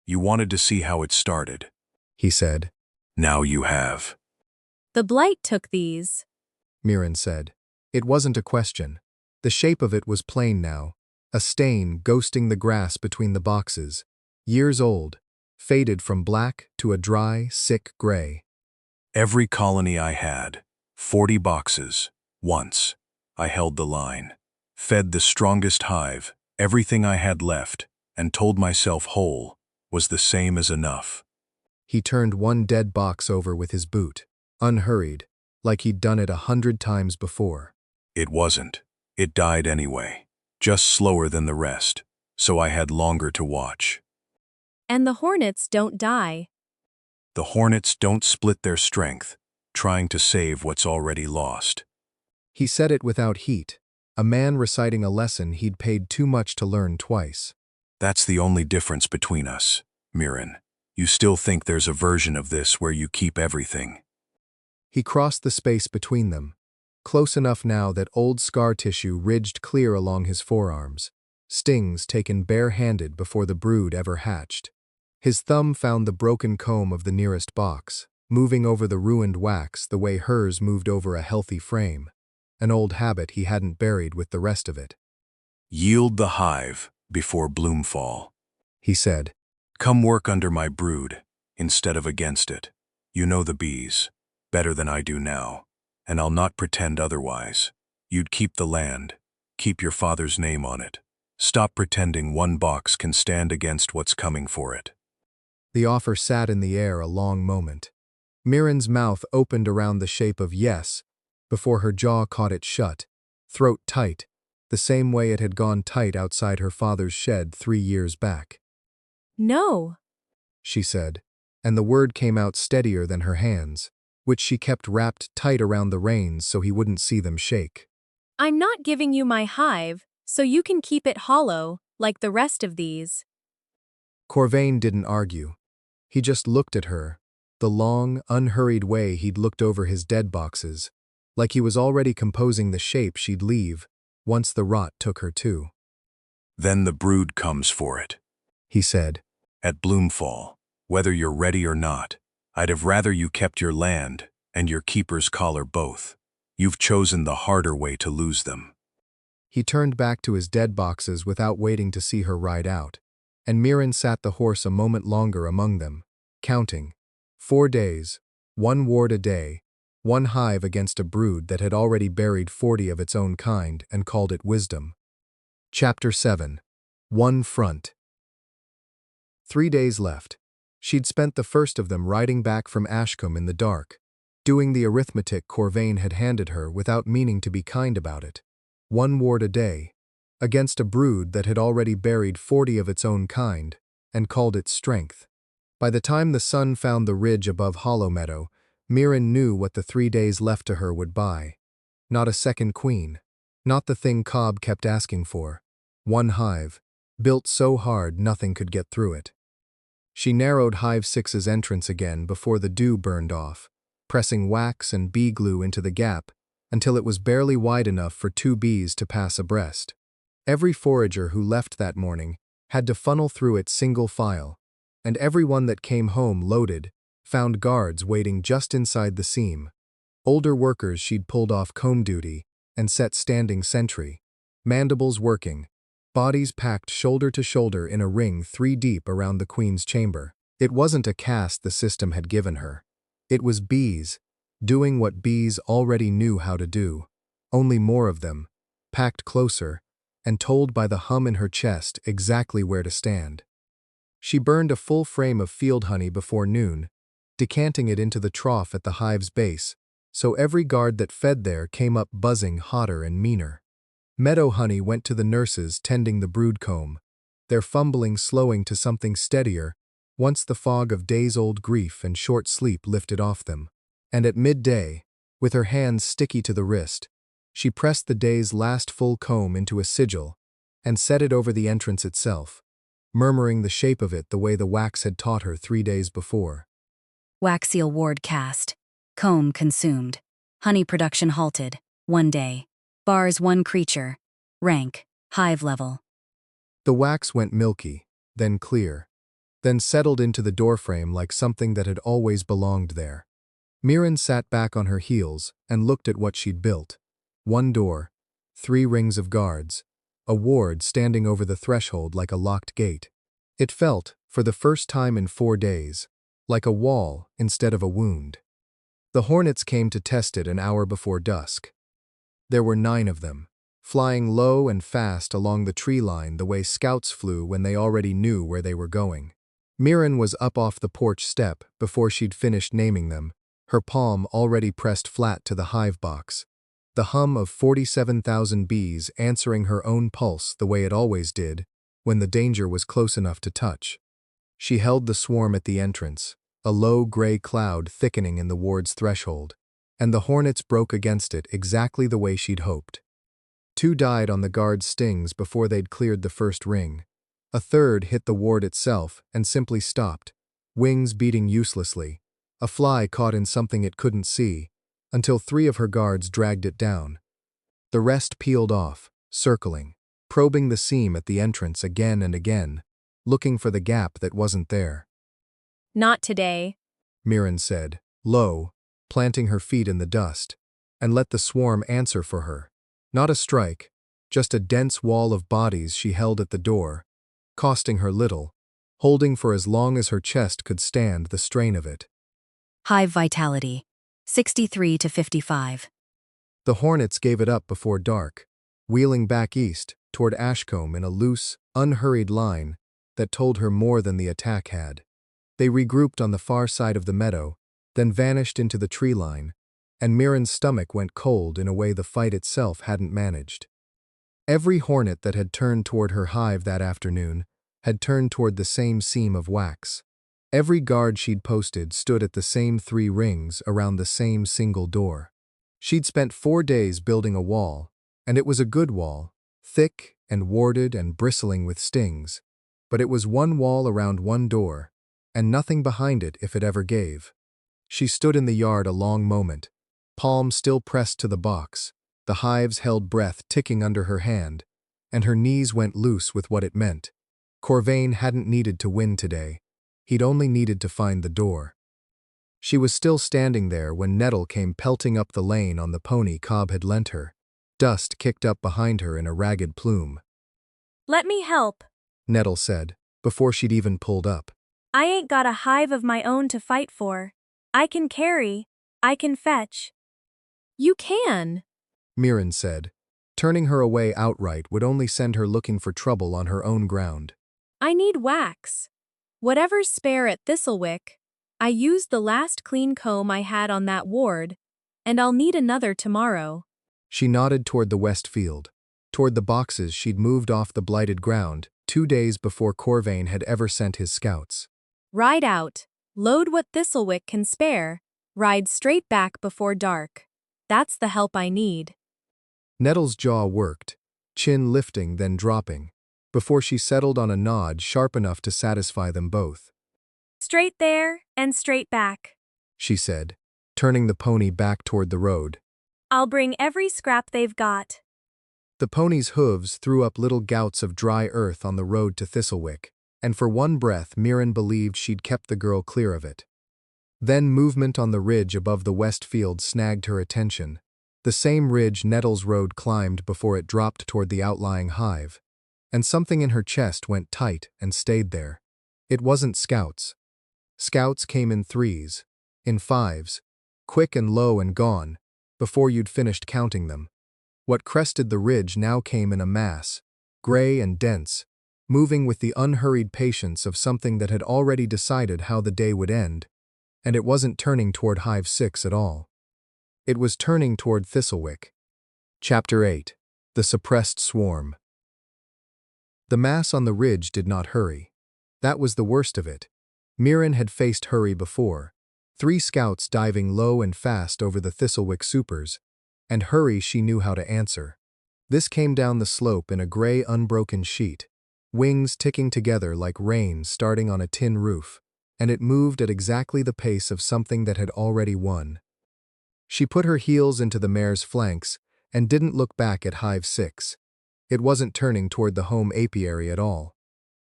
You wanted to see how it started, he said. Now you have. The blight took these, Mirren said. It wasn't a question. The shape of it was plain now, a stain ghosting the grass between the boxes, years old, faded from black to a dry, sick gray. Every colony I had, 40 boxes, once. I held the line, fed the strongest hive, everything I had left, and told myself whole was the same as enough. He turned 1 dead box over with his boot, unhurried, like he'd done it 100 times before. It wasn't. It died anyway, just slower than the rest, so I had longer to watch. and the hornets don't die. The hornets don't split their strength, trying to save what's already lost. He said it without heat, a man reciting a lesson he'd paid too much to learn twice. That's the only difference between us, Mirren. You still think there's a version of this where you keep everything. He crossed the space between them, close enough now that old scar tissue ridged clear along his forearms, stings taken bare-handed before the brood ever hatched. His thumb found the broken comb of the nearest box, moving over the ruined wax the way hers moved over a healthy frame, an old habit he hadn't buried with the rest of it. Yield the hive before Bloomfall, He said. Come work under my brood, instead of against it. You know the bees, better than I do now, and I'll not pretend otherwise. You'd keep the land, keep your father's name on it. Stop pretending one box can stand against what's coming for it. The offer sat in the air a long moment. Mirren's mouth opened around the shape of yes, before her jaw caught it shut, throat tight, the same way it had gone tight outside her father's shed 3 years back. No. She said, and the word came out steadier than her hands, which she kept wrapped tight around the reins so he wouldn't see them shake. I'm not giving you my hive, so you can keep it hollow, like the rest of these. Corvain didn't argue. He just looked at her, the long, unhurried way he'd looked over his dead boxes, like he was already composing the shape she'd leave once the rot took her too. Then the brood comes for it, He said. at Bloomfall. Whether you're ready or not, I'd have rather you kept your land and your keeper's collar both. You've chosen the harder way to lose them. He turned back to his dead boxes without waiting to see her ride out, and Mirren sat the horse a moment longer among them, counting. 4 days, 1 ward a day, 1 hive against a brood that had already buried 40 of its own kind and called it wisdom. Chapter 7. 1 front. 3 days left. She'd spent the first of them riding back from Ashcombe in the dark, doing the arithmetic Corvain had handed her without meaning to be kind about it. 1 ward a day, against a brood that had already buried 40 of its own kind, and called it strength. By the time the sun found the ridge above Hollow Meadow, Mirren knew what the 3 days left to her would buy. Not a second queen. Not the thing Cobb kept asking for. 1 hive, built so hard nothing could get through it. She narrowed Hive 6's entrance again before the dew burned off, pressing wax and bee glue into the gap until it was barely wide enough for 2 bees to pass abreast. Every forager who left that morning had to funnel through it single file, and everyone that came home loaded found guards waiting just inside the seam. Older workers she'd pulled off comb duty and set standing sentry, mandibles working, bodies packed shoulder to shoulder in a ring 3 deep around the queen's chamber. It wasn't a caste the system had given her. It was bees, doing what bees already knew how to do, only more of them, packed closer, and told by the hum in her chest exactly where to stand. She burned a full frame of field honey before noon, decanting it into the trough at the hive's base, so every guard that fed there came up buzzing hotter and meaner. Meadow honey went to the nurses tending the brood comb, their fumbling slowing to something steadier once the fog of days-old grief and short sleep lifted off them. And at midday, with her hands sticky to the wrist, she pressed the day's last full comb into a sigil and set it over the entrance itself, murmuring the shape of it the way the wax had taught her 3 days before. Waxial ward cast. Comb consumed. Honey production halted. 1 day. Bars 1 creature. Rank. Hive level. The wax went milky, then clear, then settled into the doorframe like something that had always belonged there. Mirren sat back on her heels and looked at what she'd built. 1 door, 3 rings of guards, a ward standing over the threshold like a locked gate. It felt, for the first time in 4 days, like a wall instead of a wound. The hornets came to test it an hour before dusk. There were 9 of them, flying low and fast along the tree line the way scouts flew when they already knew where they were going. Mirren was up off the porch step before she'd finished naming them, her palm already pressed flat to the hive box, the hum of 47,000 bees answering her own pulse the way it always did when the danger was close enough to touch. She held the swarm at the entrance, a low gray cloud thickening in the ward's threshold, and the hornets broke against it exactly the way she'd hoped. 2 died on the guard's stings before they'd cleared the first ring. A third hit the ward itself and simply stopped, wings beating uselessly, a fly caught in something it couldn't see, until 3 of her guards dragged it down. The rest peeled off, circling, probing the seam at the entrance again and again, looking for the gap that wasn't there. Not today, Mirren said, low, planting her feet in the dust, and let the swarm answer for her. Not a strike, just a dense wall of bodies she held at the door, costing her little, holding for as long as her chest could stand the strain of it. Hive vitality. 63 to 55. The hornets gave it up before dark, wheeling back east toward Ashcombe in a loose, unhurried line that told her more than the attack had. They regrouped on the far side of the meadow, then vanished into the tree line, and Mirren's stomach went cold in a way the fight itself hadn't managed. Every hornet that had turned toward her hive that afternoon had turned toward the same seam of wax. Every guard she'd posted stood at the same 3 rings around the same single door. She'd spent 4 days building a wall, and it was a good wall, thick and warded and bristling with stings, but it was 1 wall around 1 door, and nothing behind it if it ever gave. She stood in the yard a long moment, palm still pressed to the box, the hive's held breath ticking under her hand, and her knees went loose with what it meant. Corvain hadn't needed to win today. He'd only needed to find the door. She was still standing there when Nettle came pelting up the lane on the pony Cobb had lent her. Dust kicked up behind her in a ragged plume. Let me help. Nettle said, before she'd even pulled up. I ain't got a hive of my own to fight for. I can carry. I can fetch. You can. Mirren said. Turning her away outright would only send her looking for trouble on her own ground. I need wax. Whatever's spare at Thistlewick. I used the last clean comb I had on that ward, and I'll need another tomorrow. She nodded toward the west field, toward the boxes she'd moved off the blighted ground 2 days before Corvain had ever sent his scouts. Ride out, load what Thistlewick can spare, ride straight back before dark. That's the help I need. Nettle's jaw worked, chin lifting then dropping, before she settled on a nod sharp enough to satisfy them both. Straight there and straight back, she said, turning the pony back toward the road. I'll bring every scrap they've got. The pony's hooves threw up little gouts of dry earth on the road to Thistlewick, and for one breath Mirren believed she'd kept the girl clear of it. Then movement on the ridge above the west field snagged her attention, the same ridge Nettle's road climbed before it dropped toward the outlying hive, and something in her chest went tight and stayed there. It wasn't scouts. Scouts came in 3s, in 5s, quick and low and gone, before you'd finished counting them. What crested the ridge now came in a mass, gray and dense, moving with the unhurried patience of something that had already decided how the day would end, and it wasn't turning toward Hive 6 at all. It was turning toward Thistlewick. Chapter 8. The Suppressed Swarm. The mass on the ridge did not hurry. That was the worst of it. Mirren had faced hurry before, 3 scouts diving low and fast over the Thistlewick supers, and hurry she knew how to answer. This came down the slope in a gray unbroken sheet, wings ticking together like rain starting on a tin roof, and it moved at exactly the pace of something that had already won. She put her heels into the mare's flanks and didn't look back at Hive 6. It wasn't turning toward the home apiary at all.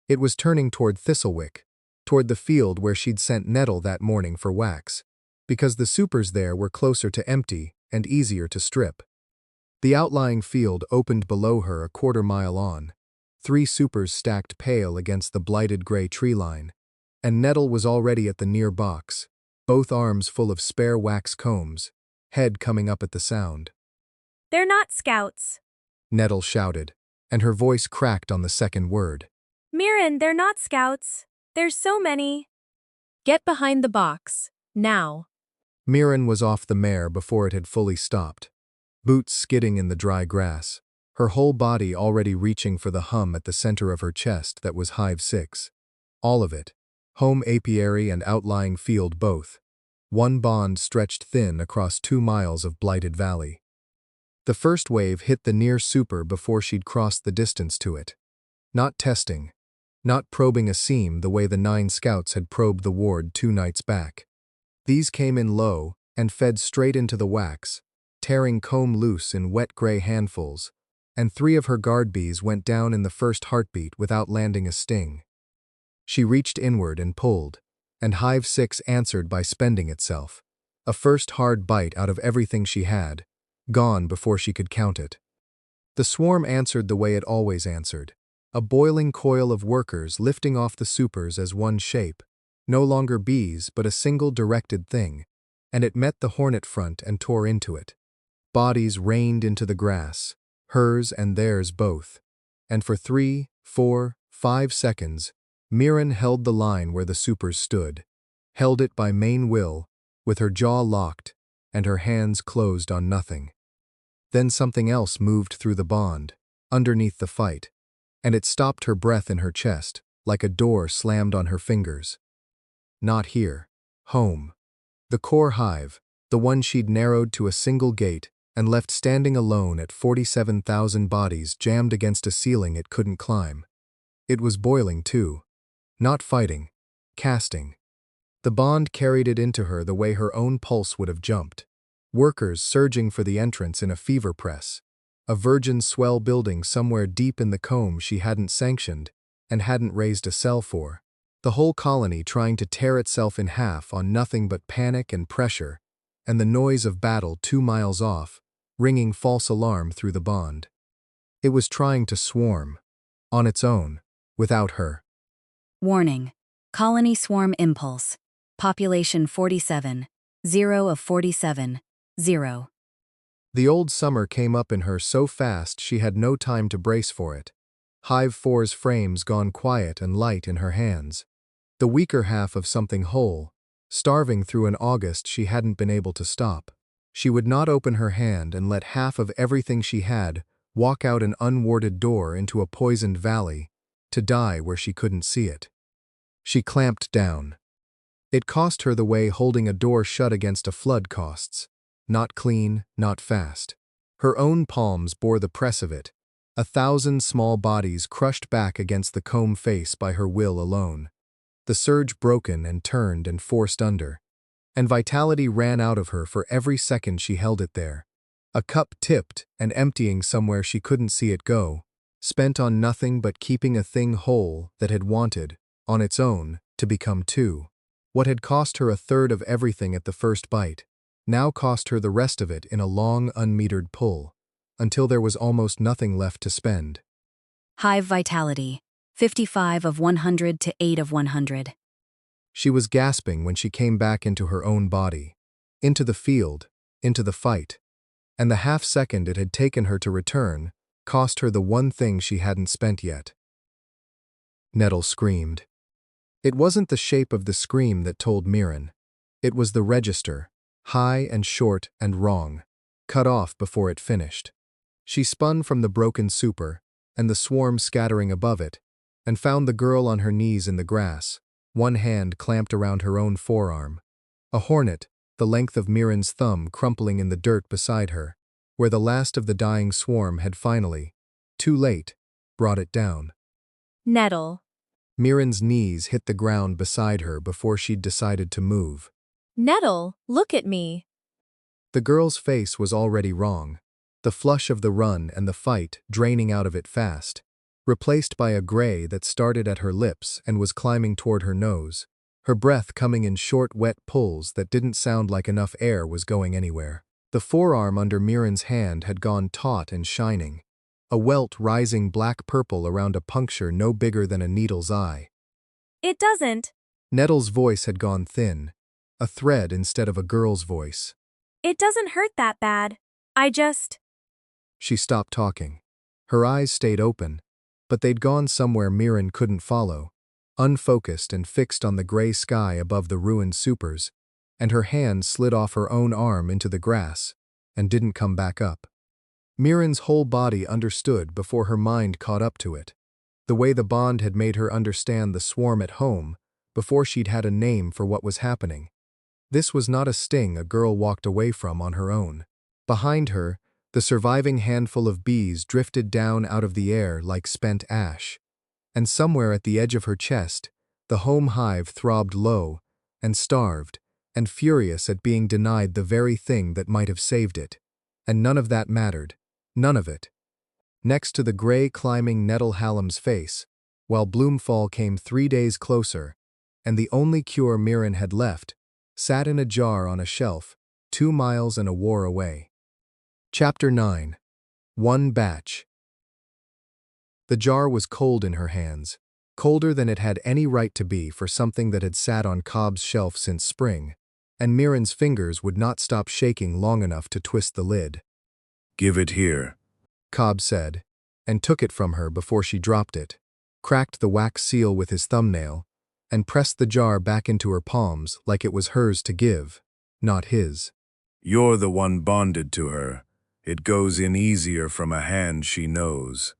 It was turning toward Thistlewick, toward the field where she'd sent Nettle that morning for wax, because the supers there were closer to empty and easier to strip. The outlying field opened below her a quarter-mile on, 3 supers stacked pale against the blighted gray tree line, and Nettle was already at the near box, both arms full of spare wax combs, head coming up at the sound. They're not scouts, Nettle shouted, and her voice cracked on the second word. Mirren, they're not scouts. There's so many. Get behind the box, now. Mirren was off the mare before it had fully stopped, boots skidding in the dry grass, her whole body already reaching for the hum at the center of her chest that was Hive 6. All of it, home apiary and outlying field both. One bond stretched thin across 2 miles of blighted valley. The first wave hit the near super before she'd crossed the distance to it. Not testing, not probing a seam the way the 9 scouts had probed the ward 2 nights back. These came in low and fed straight into the wax, tearing comb loose in wet gray handfuls, and 3 of her guard bees went down in the first heartbeat without landing a sting. She reached inward and pulled, and Hive 6 answered by spending itself, a first hard bite out of everything she had, gone before she could count it. The swarm answered the way it always answered, a boiling coil of workers lifting off the supers as one shape, no longer bees but a single directed thing, and it met the hornet front and tore into it. Bodies rained into the grass, hers and theirs both, and for 3, 4, 5 seconds, Mirren held the line where the supers stood, held it by main will, with her jaw locked and her hands closed on nothing. Then something else moved through the bond, underneath the fight, and it stopped her breath in her chest, like a door slammed on her fingers. Not here. Home. The core hive, the one she'd narrowed to a single gate and left standing alone at 47,000 bodies jammed against a ceiling it couldn't climb. It was boiling too. Not fighting. Casting. The bond carried it into her the way her own pulse would have jumped. Workers surging for the entrance in a fever press. A virgin swell building somewhere deep in the comb she hadn't sanctioned and hadn't raised a cell for. The whole colony trying to tear itself in half on nothing but panic and pressure, and the noise of battle 2 miles off, ringing false alarm through the bond. It was trying to swarm, on its own, without her. Warning. Colony swarm impulse. Population 47. 0 of 47. 0. The old summer came up in her so fast she had no time to brace for it. Hive 4's frames gone quiet and light in her hands. The weaker half of something whole, starving through an August she hadn't been able to stop. She would not open her hand and let half of everything she had walk out an unwarded door into a poisoned valley, to die where she couldn't see it. She clamped down. It cost her the way holding a door shut against a flood costs. Not clean, not fast. Her own palms bore the press of it, 1,000 small bodies crushed back against the comb face by her will alone. The surge broken and turned and forced under, and vitality ran out of her for every second she held it there. A cup tipped and emptying somewhere she couldn't see it go, spent on nothing but keeping a thing whole that had wanted, on its own, to become two. What had cost her a third of everything at the first bite, now cost her the rest of it in a long, unmetered pull, until there was almost nothing left to spend. Hive vitality. 55 of 100 to 8 of 100. She was gasping when she came back into her own body, into the field, into the fight, and the half-second it had taken her to return cost her the one thing she hadn't spent yet. Nettle screamed. It wasn't the shape of the scream that told Mirren. It was the register, high and short and wrong, cut off before it finished. She spun from the broken super, and the swarm scattering above it, and found the girl on her knees in the grass, one hand clamped around her own forearm. A hornet, the length of Mirren's thumb, crumpling in the dirt beside her, where the last of the dying swarm had finally, too late, brought it down. Nettle. Mirren's knees hit the ground beside her before she'd decided to move. Nettle, look at me. The girl's face was already wrong, the flush of the run and the fight draining out of it fast, replaced by a gray that started at her lips and was climbing toward her nose, her breath coming in short, wet pulls that didn't sound like enough air was going anywhere. The forearm under Mirren's hand had gone taut and shining, a welt rising black-purple around a puncture no bigger than a needle's eye. It doesn't. Nettle's voice had gone thin, a thread instead of a girl's voice. It doesn't hurt that bad. She stopped talking. Her eyes stayed open, but they'd gone somewhere Mirren couldn't follow, unfocused and fixed on the gray sky above the ruined supers, and her hand slid off her own arm into the grass and didn't come back up. Mirren's whole body understood before her mind caught up to it, the way the bond had made her understand the swarm at home before she'd had a name for what was happening. This was not a sting a girl walked away from on her own. Behind her, the surviving handful of bees drifted down out of the air like spent ash, and somewhere at the edge of her chest, the home hive throbbed low and starved and furious at being denied the very thing that might have saved it. And none of that mattered. None of it. Next to the gray climbing Nettle Hallam's face, while Bloomfall came 3 days closer, and the only cure Mirren had left, sat in a jar on a shelf, 2 miles and a war away. Chapter 9. One Batch. The jar was cold in her hands, colder than it had any right to be for something that had sat on Cobb's shelf since spring, and Mirren's fingers would not stop shaking long enough to twist the lid. "Give it here," Cobb said, and took it from her before she dropped it, cracked the wax seal with his thumbnail, and pressed the jar back into her palms like it was hers to give, not his. "You're the one bonded to her. It goes in easier from a hand she knows."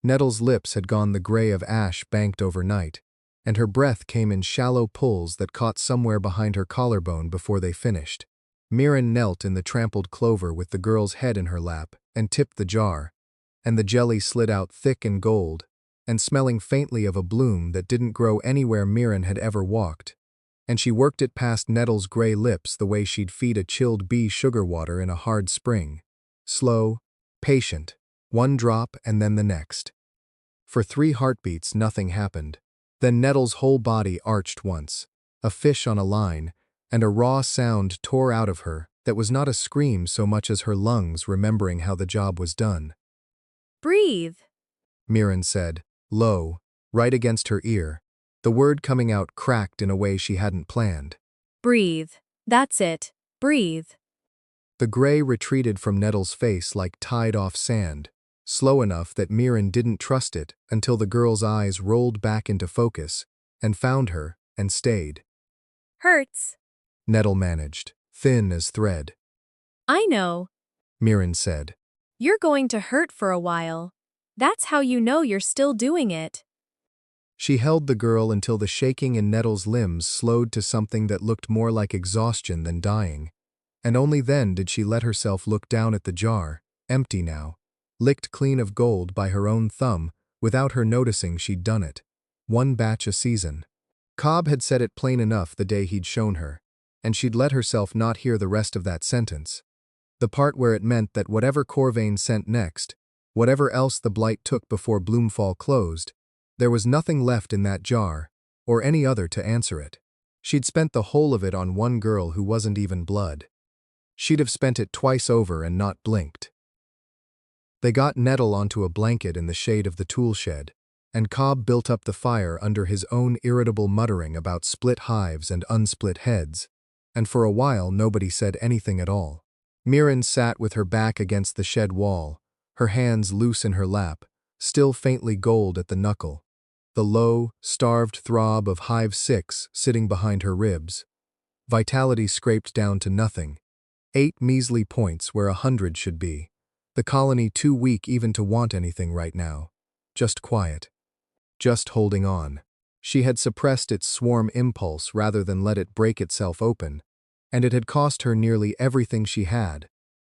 Nettle's lips had gone the gray of ash banked overnight, and her breath came in shallow pulls that caught somewhere behind her collarbone before they finished. Mirren knelt in the trampled clover with the girl's head in her lap and tipped the jar, and the jelly slid out thick and gold, and smelling faintly of a bloom that didn't grow anywhere Mirren had ever walked, and she worked it past Nettle's gray lips the way she'd feed a chilled bee sugar water in a hard spring. Slow, patient, one drop and then the next. For 3 heartbeats nothing happened. Then Nettle's whole body arched once, a fish on a line, and a raw sound tore out of her that was not a scream so much as her lungs remembering how the job was done. Breathe. Mirren said, low, right against her ear, the word coming out cracked in a way she hadn't planned. Breathe. That's it. Breathe. The gray retreated from Nettle's face like tied-off sand, slow enough that Mirren didn't trust it until the girl's eyes rolled back into focus and found her and stayed. Hurts. Nettle managed, thin as thread. I know. Mirren said. You're going to hurt for a while. That's how you know you're still doing it. She held the girl until the shaking in Nettle's limbs slowed to something that looked more like exhaustion than dying, and only then did she let herself look down at the jar, empty now, licked clean of gold by her own thumb without her noticing she'd done it. One batch a season. Cobb had said it plain enough the day he'd shown her, and she'd let herself not hear the rest of that sentence. The part where it meant that whatever Corvain sent next, whatever else the blight took before Bloomfall closed, there was nothing left in that jar, or any other to answer it. She'd spent the whole of it on one girl who wasn't even blood. She'd have spent it twice over and not blinked. They got Nettle onto a blanket in the shade of the tool shed, and Cobb built up the fire under his own irritable muttering about split hives and unsplit heads, and for a while nobody said anything at all. Mirren sat with her back against the shed wall, her hands loose in her lap, still faintly gold at the knuckle, the low, starved throb of Hive 6 sitting behind her ribs. Vitality scraped down to nothing. 8 measly points where 100 should be. The colony too weak even to want anything right now. Just quiet. Just holding on. She had suppressed its swarm impulse rather than let it break itself open, and it had cost her nearly everything she had,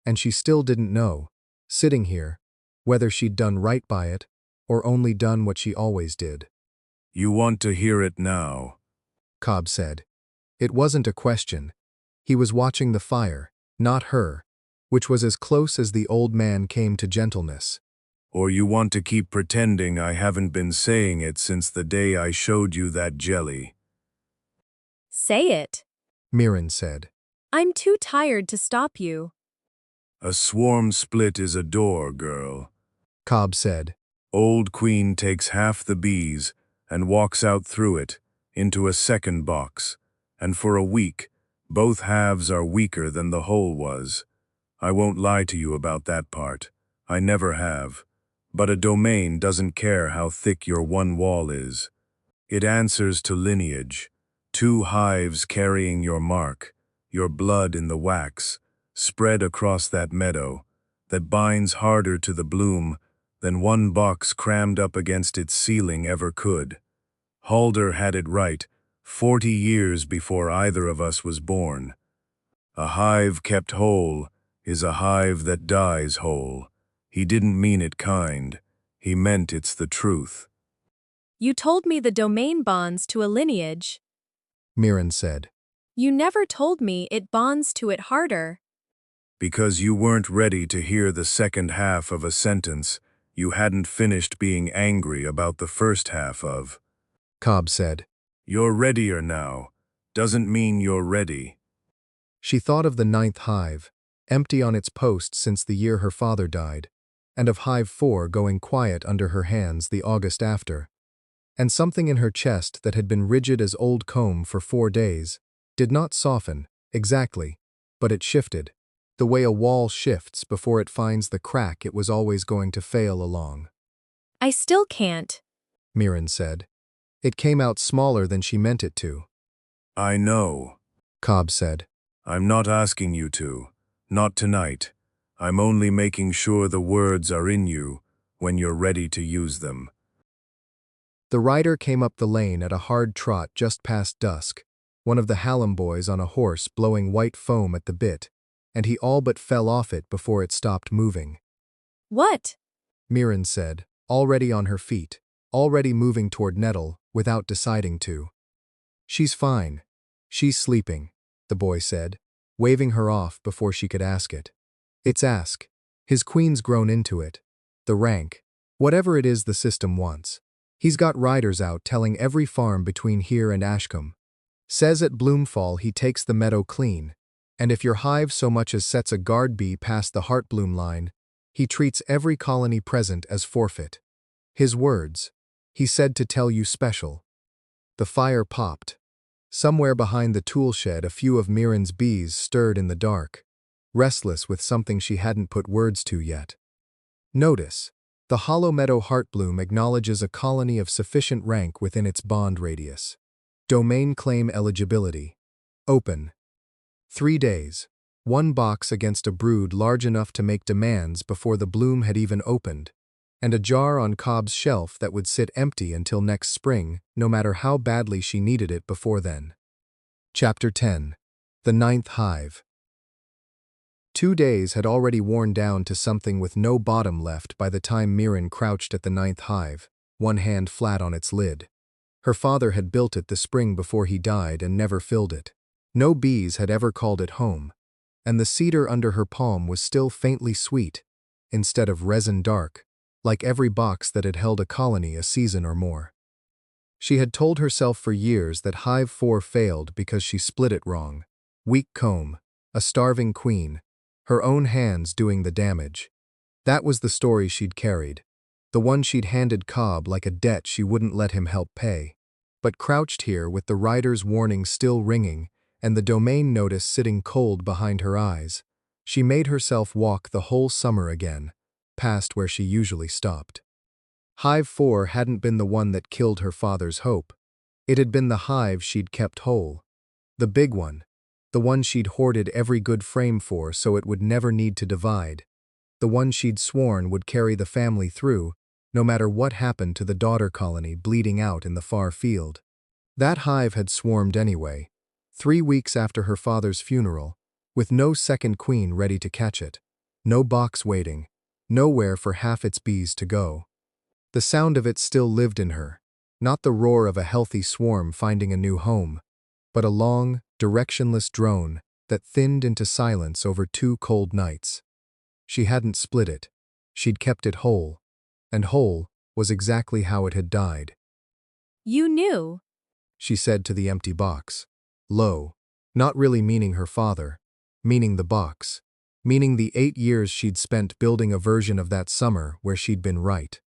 and she still didn't know, sitting here, whether she'd done right by it, or only done what she always did. You want to hear it now? Cobb said. It wasn't a question. He was watching the fire, not her, which was as close as the old man came to gentleness. Or you want to keep pretending I haven't been saying it since the day I showed you that jelly? Say it. Mirren said. I'm too tired to stop you. A swarm split is a door, girl. Cobb said. Old Queen takes half the bees and walks out through it, into a second box, and for a week, both halves are weaker than the whole was. I won't lie to you about that part. I never have. But a domain doesn't care how thick your one wall is. It answers to lineage. 2 hives carrying your mark, your blood in the wax, spread across that meadow, that binds harder to the bloom than one box crammed up against its ceiling ever could. Halder had it right, 40 years before either of us was born. A hive kept whole is a hive that dies whole. He didn't mean it kind. He meant it's the truth. You told me the domain bonds to a lineage. Mirren said. You never told me it bonds to it harder. Because you weren't ready to hear the second half of a sentence you hadn't finished being angry about the first half of. Cobb said. You're readier now. Doesn't mean you're ready. She thought of the 9th hive, empty on its post since the year her father died, and of Hive 4 going quiet under her hands the August after. And something in her chest that had been rigid as old comb for 4 days did not soften, exactly, but it shifted, the way a wall shifts before it finds the crack it was always going to fail along. I still can't. Mirren said. It came out smaller than she meant it to. I know. Cobb said. I'm not asking you to. Not tonight. I'm only making sure the words are in you when you're ready to use them. The rider came up the lane at a hard trot just past dusk, one of the Hallam boys on a horse blowing white foam at the bit, and he all but fell off it before it stopped moving. What? Mirren said, already on her feet, already moving toward Nettle without deciding to. She's fine. She's sleeping, the boy said, waving her off before she could ask it. It's ask. His queen's grown into it. The rank. Whatever it is the system wants. He's got riders out telling every farm between here and Ashcombe. Says at Bloomfall he takes the meadow clean, And if your hive so much as sets a guard bee past the heartbloom line, he treats every colony present as forfeit. His words, he said to tell you special. The fire popped. Somewhere behind the tool shed a few of Mirren's bees stirred in the dark, restless with something she hadn't put words to yet. Notice, the hollow meadow heartbloom acknowledges a colony of sufficient rank within its bond radius. Domain claim eligibility. Open. 3 days. 1 box against a brood large enough to make demands before the bloom had even opened, and a jar on Cobb's shelf that would sit empty until next spring, no matter how badly she needed it before then. Chapter 10. The 9th Hive. 2 days had already worn down to something with no bottom left by the time Mirren crouched at the 9th hive, one hand flat on its lid. Her father had built it the spring before he died and never filled it. No bees had ever called it home, and the cedar under her palm was still faintly sweet, instead of resin dark, like every box that had held a colony a season or more. She had told herself for years that Hive 4 failed because she split it wrong. Weak comb, a starving queen, her own hands doing the damage. That was the story she'd carried, the one she'd handed Cobb like a debt she wouldn't let him help pay. But crouched here with the rider's warning still ringing and the domain notice sitting cold behind her eyes, she made herself walk the whole summer again, past where she usually stopped. Hive 4 hadn't been the one that killed her father's hope. It had been the hive she'd kept whole. The big one. The one she'd hoarded every good frame for so it would never need to divide. The one she'd sworn would carry the family through, no matter what happened to the daughter colony bleeding out in the far field. That hive had swarmed anyway, 3 weeks after her father's funeral, with no second queen ready to catch it, no box waiting, nowhere for half its bees to go. The sound of it still lived in her, not the roar of a healthy swarm finding a new home, but a long, directionless drone that thinned into silence over 2 cold nights. She hadn't split it. She'd kept it whole, and whole was exactly how it had died. You knew, She said to the empty box, low, not really meaning her father, meaning the box, meaning the 8 years she'd spent building a version of that summer where she'd been right.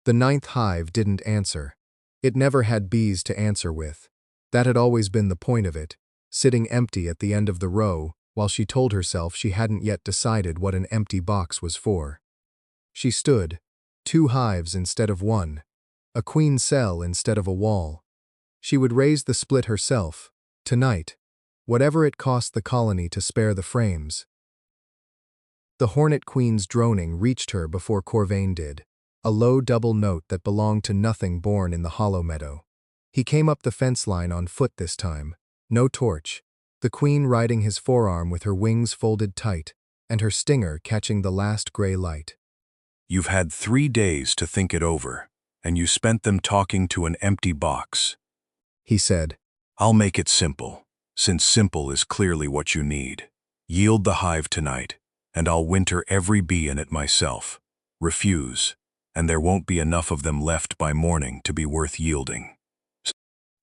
The 9th hive didn't answer. It never had bees to answer with. That had always been the point of it, sitting empty at the end of the row while she told herself she hadn't yet decided what an empty box was for. She stood, 2 hives instead of 1, a queen cell instead of a wall. She would raise the split herself, tonight, whatever it cost the colony to spare the frames. The hornet-queen's droning reached her before Corvain did, a low double note that belonged to nothing born in the hollow meadow. He came up the fence line on foot this time, no torch, the queen riding his forearm with her wings folded tight, and her stinger catching the last gray light. You've had 3 days to think it over, and you spent them talking to an empty box. He said, I'll make it simple, since simple is clearly what you need. Yield the hive tonight, and I'll winter every bee in it myself. Refuse, and there won't be enough of them left by morning to be worth yielding.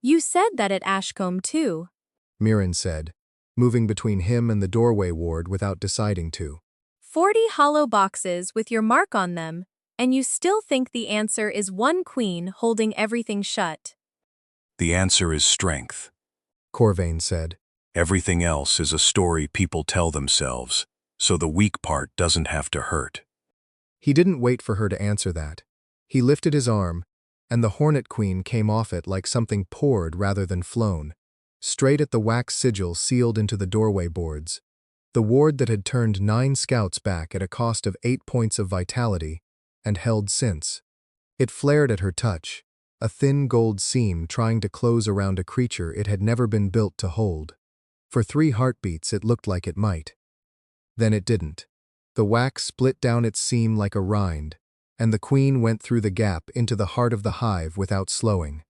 you said that at Ashcombe too. Mirren said, moving between him and the doorway ward without deciding to. 40 hollow boxes with your mark on them, and you still think the answer is 1 queen holding everything shut. The answer is strength. Corvain said. Everything else is a story people tell themselves, so the weak part doesn't have to hurt. He didn't wait for her to answer that. He lifted his arm, and the hornet-queen came off it like something poured rather than flown, straight at the wax sigil sealed into the doorway boards, the ward that had turned 9 scouts back at a cost of 8 points of vitality, and held since. It flared at her touch, a thin gold seam trying to close around a creature it had never been built to hold. For 3 heartbeats it looked like it might. Then it didn't. The wax split down its seam like a rind, and the queen went through the gap into the heart of the hive without slowing.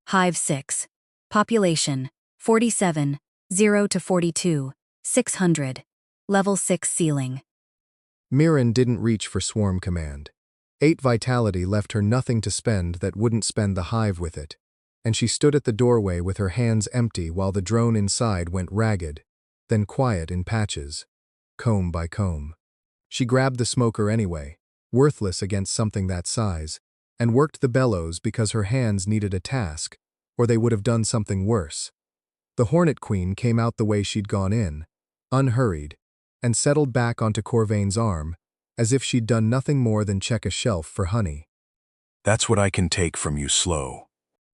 Hive 6. Population 47, 0 to 42, 600. Level 6 ceiling. Mirren didn't reach for swarm command. 8 vitality left her nothing to spend that wouldn't spend the hive with it, and she stood at the doorway with her hands empty while the drone inside went ragged, then quiet in patches, comb by comb. She grabbed the smoker anyway, worthless against something that size, and worked the bellows because her hands needed a task, or they would have done something worse. The hornet-queen came out the way she'd gone in, unhurried, and settled back onto Corvain's arm, as if she'd done nothing more than check a shelf for honey. That's what I can take from you slow,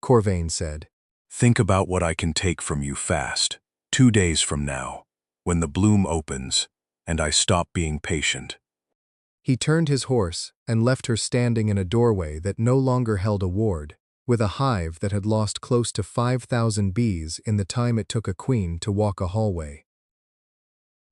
Corvain said. Think about what I can take from you fast. 2 days from now, when the bloom opens, and I stop being patient. He turned his horse and left her standing in a doorway that no longer held a ward, with a hive that had lost close to 5,000 bees in the time it took a queen to walk a hallway.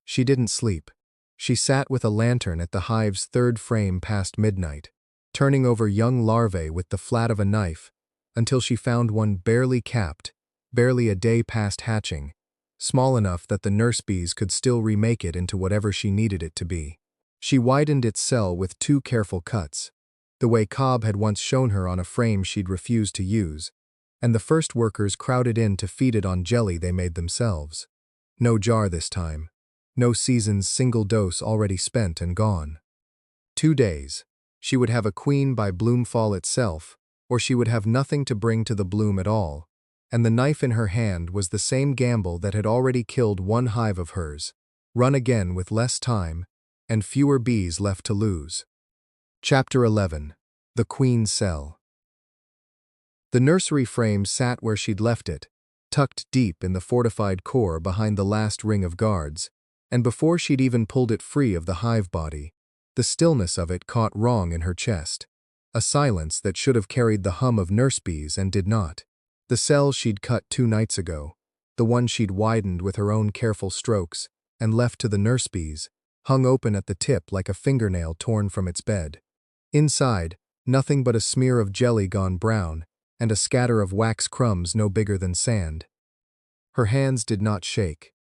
She didn't sleep. She sat with a lantern at the hive's third frame past midnight, turning over young larvae with the flat of a knife, until she found one barely capped, barely a day past hatching, small enough that the nurse bees could still remake it into whatever she needed it to be. She widened its cell with 2 careful cuts, the way Cobb had once shown her on a frame she'd refused to use, and the first workers crowded in to feed it on jelly they made themselves. No jar this time. No season's single dose already spent and gone. 2 days. She would have a queen by Bloomfall itself, or she would have nothing to bring to the bloom at all, and the knife in her hand was the same gamble that had already killed one hive of hers, run again with less time, and fewer bees left to lose. Chapter 11. The Queen's Cell. The nursery frame sat where she'd left it, tucked deep in the fortified core behind the last ring of guards, and before she'd even pulled it free of the hive body, the stillness of it caught wrong in her chest, a silence that should have carried the hum of nurse bees and did not. The cell she'd cut 2 nights ago, the one she'd widened with her own careful strokes and left to the nurse bees, hung open at the tip like a fingernail torn from its bed. Inside, nothing but a smear of jelly gone brown and a scatter of wax crumbs no bigger than sand. Her hands did not shake.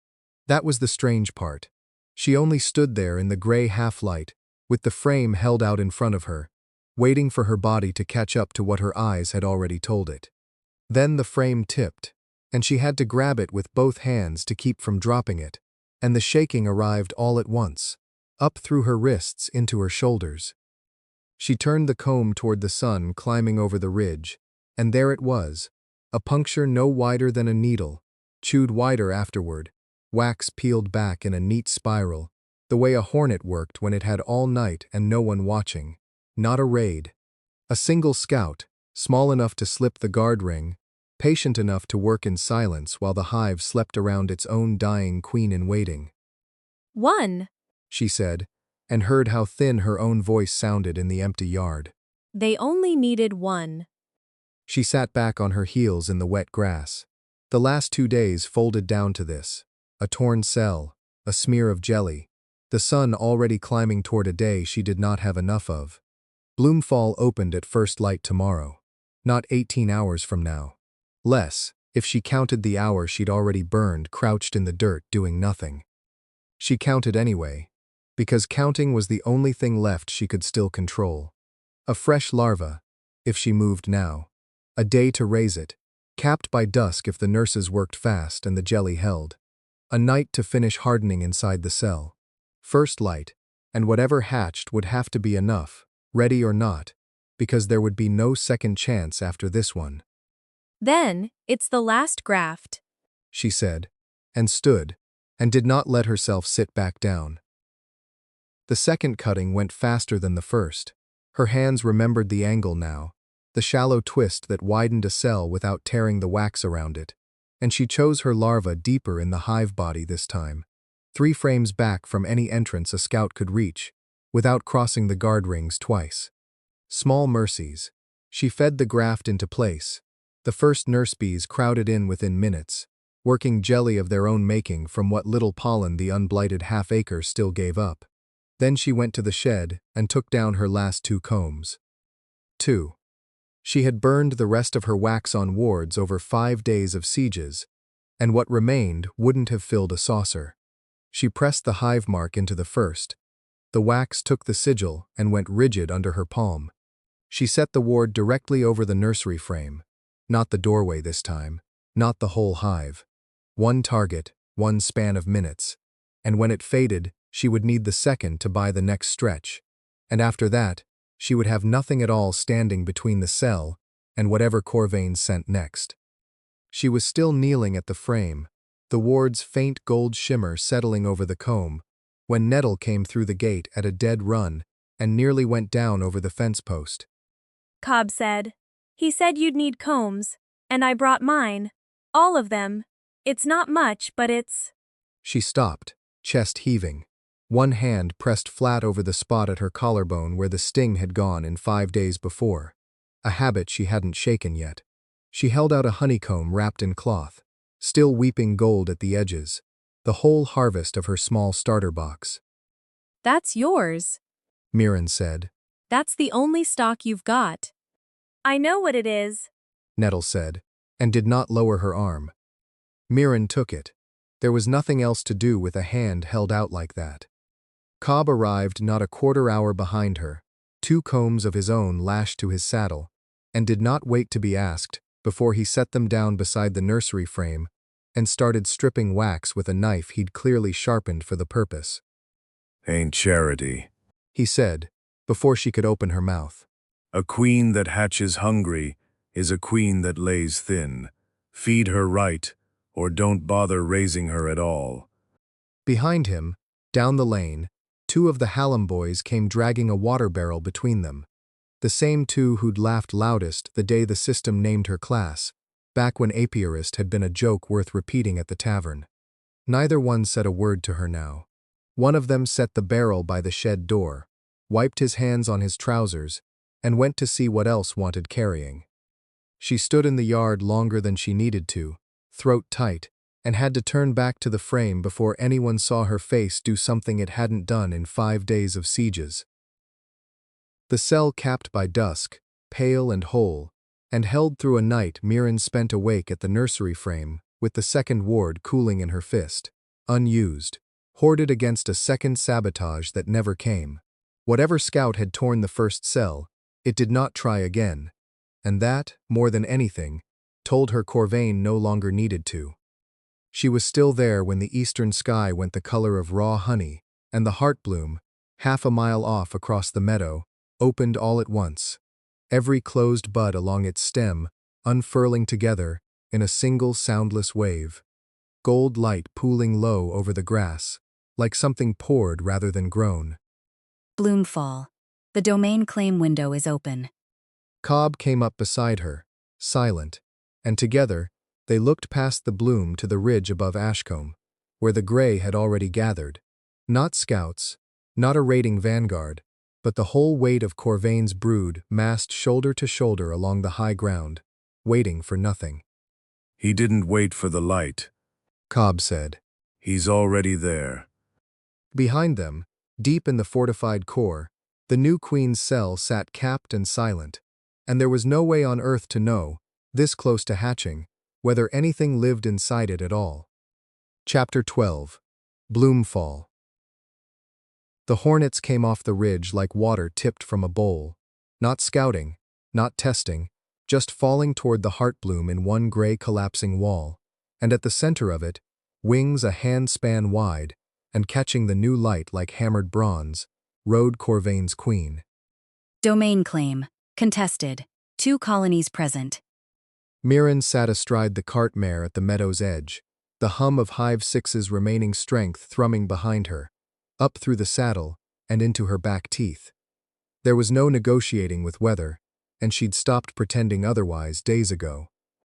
That was the strange part. She only stood there in the gray half-light, with the frame held out in front of her, waiting for her body to catch up to what her eyes had already told it. Then the frame tipped, and she had to grab it with both hands to keep from dropping it, and the shaking arrived all at once, up through her wrists into her shoulders. She turned the comb toward the sun climbing over the ridge, and there it was, a puncture no wider than a needle, chewed wider afterward, wax peeled back in a neat spiral, the way a hornet worked when it had all night and no one watching. Not a raid. A single scout, small enough to slip the guard ring, patient enough to work in silence while the hive slept around its own dying queen-in-waiting. 1. She said, and heard how thin her own voice sounded in the empty yard. They only needed 1. She sat back on her heels in the wet grass. The last 2 days folded down to this. A torn cell, a smear of jelly, the sun already climbing toward a day she did not have enough of. Bloomfall opened at first light tomorrow, not 18 hours from now. Less, if she counted the hour she'd already burned crouched in the dirt doing nothing. She counted anyway, because counting was the only thing left she could still control. A fresh larva, if she moved now. A day to raise it, capped by dusk if the nurses worked fast and the jelly held. A night to finish hardening inside the cell. First light, and whatever hatched would have to be enough, ready or not, because there would be no second chance after this one. Then, it's the last graft, She said, and stood, and did not let herself sit back down. The second cutting went faster than the first. Her hands remembered the angle now, the shallow twist that widened a cell without tearing the wax around it, and she chose her larva deeper in the hive body this time, 3 frames back from any entrance a scout could reach, without crossing the guard rings twice. Small mercies. She fed the graft into place. The first nurse bees crowded in within minutes, working jelly of their own making from what little pollen the unblighted half-acre still gave up. Then she went to the shed and took down her last 2 combs. 2. She had burned the rest of her wax on wards over 5 days of sieges, and what remained wouldn't have filled a saucer. She pressed the hive mark into the first. The wax took the sigil and went rigid under her palm. She set the ward directly over the nursery frame. Not the doorway this time, not the whole hive. 1 target, one span of minutes, and when it faded, she would need the second to buy the next stretch, and after that, she would have nothing at all standing between the cell and whatever Corvain sent next. She was still kneeling at the frame, the ward's faint gold shimmer settling over the comb, when Nettle came through the gate at a dead run and nearly went down over the fence post. Cobb said. He said you'd need combs, and I brought mine. All of them. It's not much, but it's… She stopped, chest heaving, one hand pressed flat over the spot at her collarbone where the sting had gone in 5 days before, a habit she hadn't shaken yet. She held out a honeycomb wrapped in cloth, still weeping gold at the edges, the whole harvest of her small starter box. That's yours, Mirren said. That's the only stock you've got. I know what it is, Nettle said, and did not lower her arm. Mirren took it. There was nothing else to do with a hand held out like that. Cobb arrived not a quarter hour behind her, 2 combs of his own lashed to his saddle, and did not wait to be asked before he set them down beside the nursery frame and started stripping wax with a knife he'd clearly sharpened for the purpose. Ain't charity, He said, before she could open her mouth. a queen that hatches hungry is a queen that lays thin. Feed her right, or don't bother raising her at all. Behind him, down the lane, 2 of the Hallam boys came dragging a water barrel between them. The same 2 who'd laughed loudest the day the system named her class, back when apiarist had been a joke worth repeating at the tavern. Neither one said a word to her now. One of them set the barrel by the shed door, wiped his hands on his trousers, and went to see what else wanted carrying. She stood in the yard longer than she needed to, throat tight, and had to turn back to the frame before anyone saw her face do something it hadn't done in 5 days of sieges. The cell capped by dusk, pale and whole, and held through a night Mirren spent awake at the nursery frame, with the second ward cooling in her fist, unused, hoarded against a second sabotage that never came. Whatever scout had torn the first cell, it did not try again, and that, more than anything, told her Corvain no longer needed to. She was still there when the eastern sky went the color of raw honey, and the heartbloom, half a mile off across the meadow, opened all at once, every closed bud along its stem unfurling together in a single soundless wave, gold light pooling low over the grass, like something poured rather than grown. Bloomfall. The domain claim window is open. Cobb came up beside her, silent, and together they looked past the bloom to the ridge above Ashcombe, where the gray had already gathered. Not scouts, not a raiding vanguard, but the whole weight of Corvain's brood massed shoulder to shoulder along the high ground, waiting for nothing. He didn't wait for the light, Cobb said. He's already there. Behind them, deep in the fortified core, the new queen's cell sat capped and silent, and there was no way on earth to know, this close to hatching, whether anything lived inside it at all. Chapter 12. Bloomfall. The hornets came off the ridge like water tipped from a bowl, not scouting, not testing, just falling toward the heartbloom in one gray collapsing wall, and at the center of it, wings a hand-span wide, and catching the new light like hammered bronze, rode Corvain's queen. Domain claim. Contested. 2 colonies present. Mirren sat astride the cart mare at the meadow's edge, the hum of Hive 6's remaining strength thrumming behind her, up through the saddle and into her back teeth. There was no negotiating with weather, and she'd stopped pretending otherwise days ago.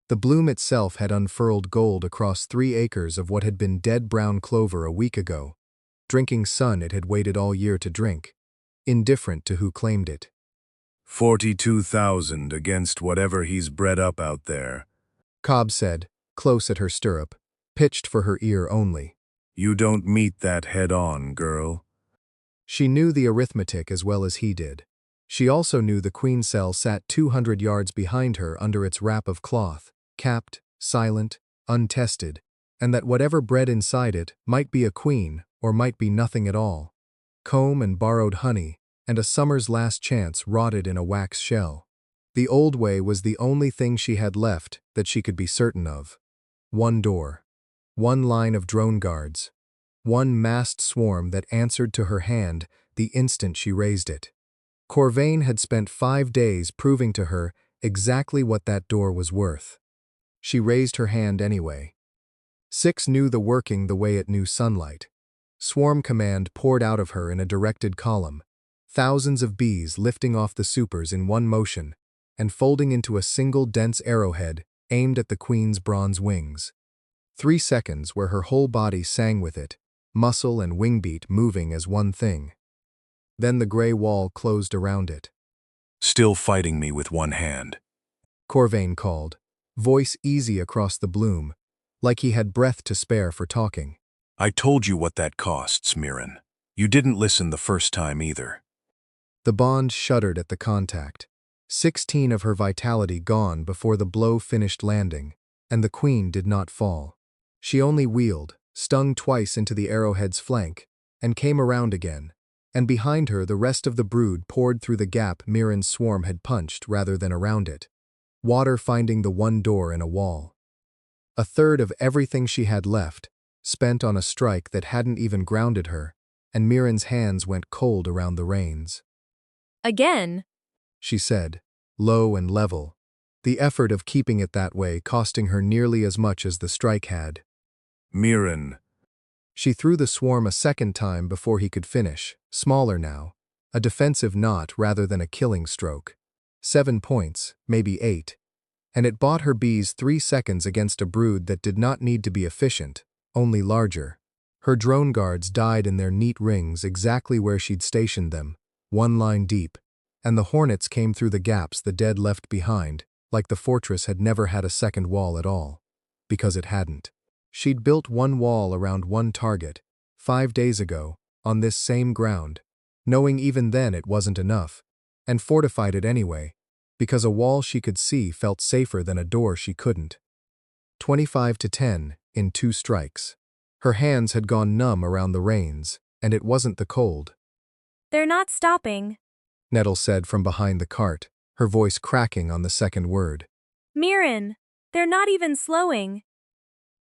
The bloom itself had unfurled gold across 3 acres of what had been dead brown clover a week ago, drinking sun it had waited all year to drink, indifferent to who claimed it. 42,000 against whatever he's bred up out there. Cobb said, close at her stirrup, pitched for her ear only. You don't meet that head-on, girl. She knew the arithmetic as well as he did. She also knew the queen cell sat 200 yards behind her under its wrap of cloth, capped, silent, untested, and that whatever bred inside it might be a queen or might be nothing at all. Comb and borrowed honey, and a summer's last chance rotted in a wax shell. The old way was the only thing she had left that she could be certain of. One door. One line of drone guards. One massed swarm that answered to her hand the instant she raised it. Corvain had spent 5 days proving to her exactly what that door was worth. She raised her hand anyway. 6 knew the working the way it knew sunlight. Swarm command poured out of her in a directed column, thousands of bees lifting off the supers in one motion and folding into a single dense arrowhead aimed at the queen's bronze wings. 3 seconds where her whole body sang with it, muscle and wingbeat moving as one thing. Then the gray wall closed around it. Still fighting me with one hand. Corvain called, voice easy across the bloom, like he had breath to spare for talking. I told you what that costs, Mirren. You didn't listen the first time either. The bond shuddered at the contact. 16 of her vitality gone before the blow finished landing, and the queen did not fall. She only wheeled, stung twice into the arrowhead's flank, and came around again, and behind her the rest of the brood poured through the gap Mirren's swarm had punched rather than around it, water finding the one door in a wall. A third of everything she had left, spent on a strike that hadn't even grounded her, and Mirren's hands went cold around the reins. Again, She said, low and level, the effort of keeping it that way costing her nearly as much as the strike had. Mirren. She threw the swarm a second time before he could finish, smaller now, a defensive knot rather than a killing stroke. 7 points, maybe 8. And it bought her bees 3 seconds against a brood that did not need to be efficient, only larger. Her drone guards died in their neat rings exactly where she'd stationed them, one line deep, and the hornets came through the gaps the dead left behind, like the fortress had never had a second wall at all. Because it hadn't. She'd built one wall around one target, 5 days ago, on this same ground, knowing even then it wasn't enough, and fortified it anyway, because a wall she could see felt safer than a door she couldn't. 25-10 in 2 strikes. Her hands had gone numb around the reins, and it wasn't the cold. they're not stopping. Nettle said from behind the cart, her voice cracking on the second word. Mirren, they're not even slowing.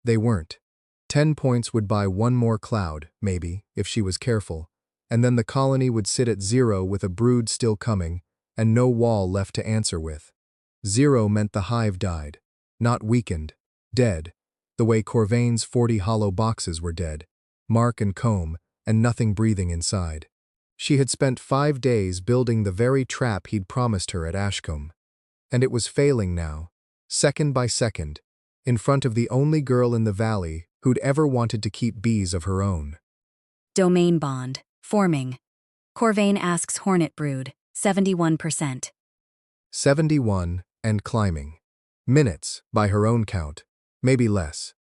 They weren't. 10 points would buy one more cloud, maybe, if she was careful, and then the colony would sit at 0 with a brood still coming, and no wall left to answer with. 0 meant the hive died, not weakened, dead, the way Corvain's 40 hollow boxes were dead, mark and comb, and nothing breathing inside. She had spent 5 days building the very trap he'd promised her at Ashcombe. And it was failing now, second by second, in front of the only girl in the valley who'd ever wanted to keep bees of her own. Domain bond. Forming. Corvain asks hornet brood. 71%. 71, and climbing. Minutes, by her own count, maybe less.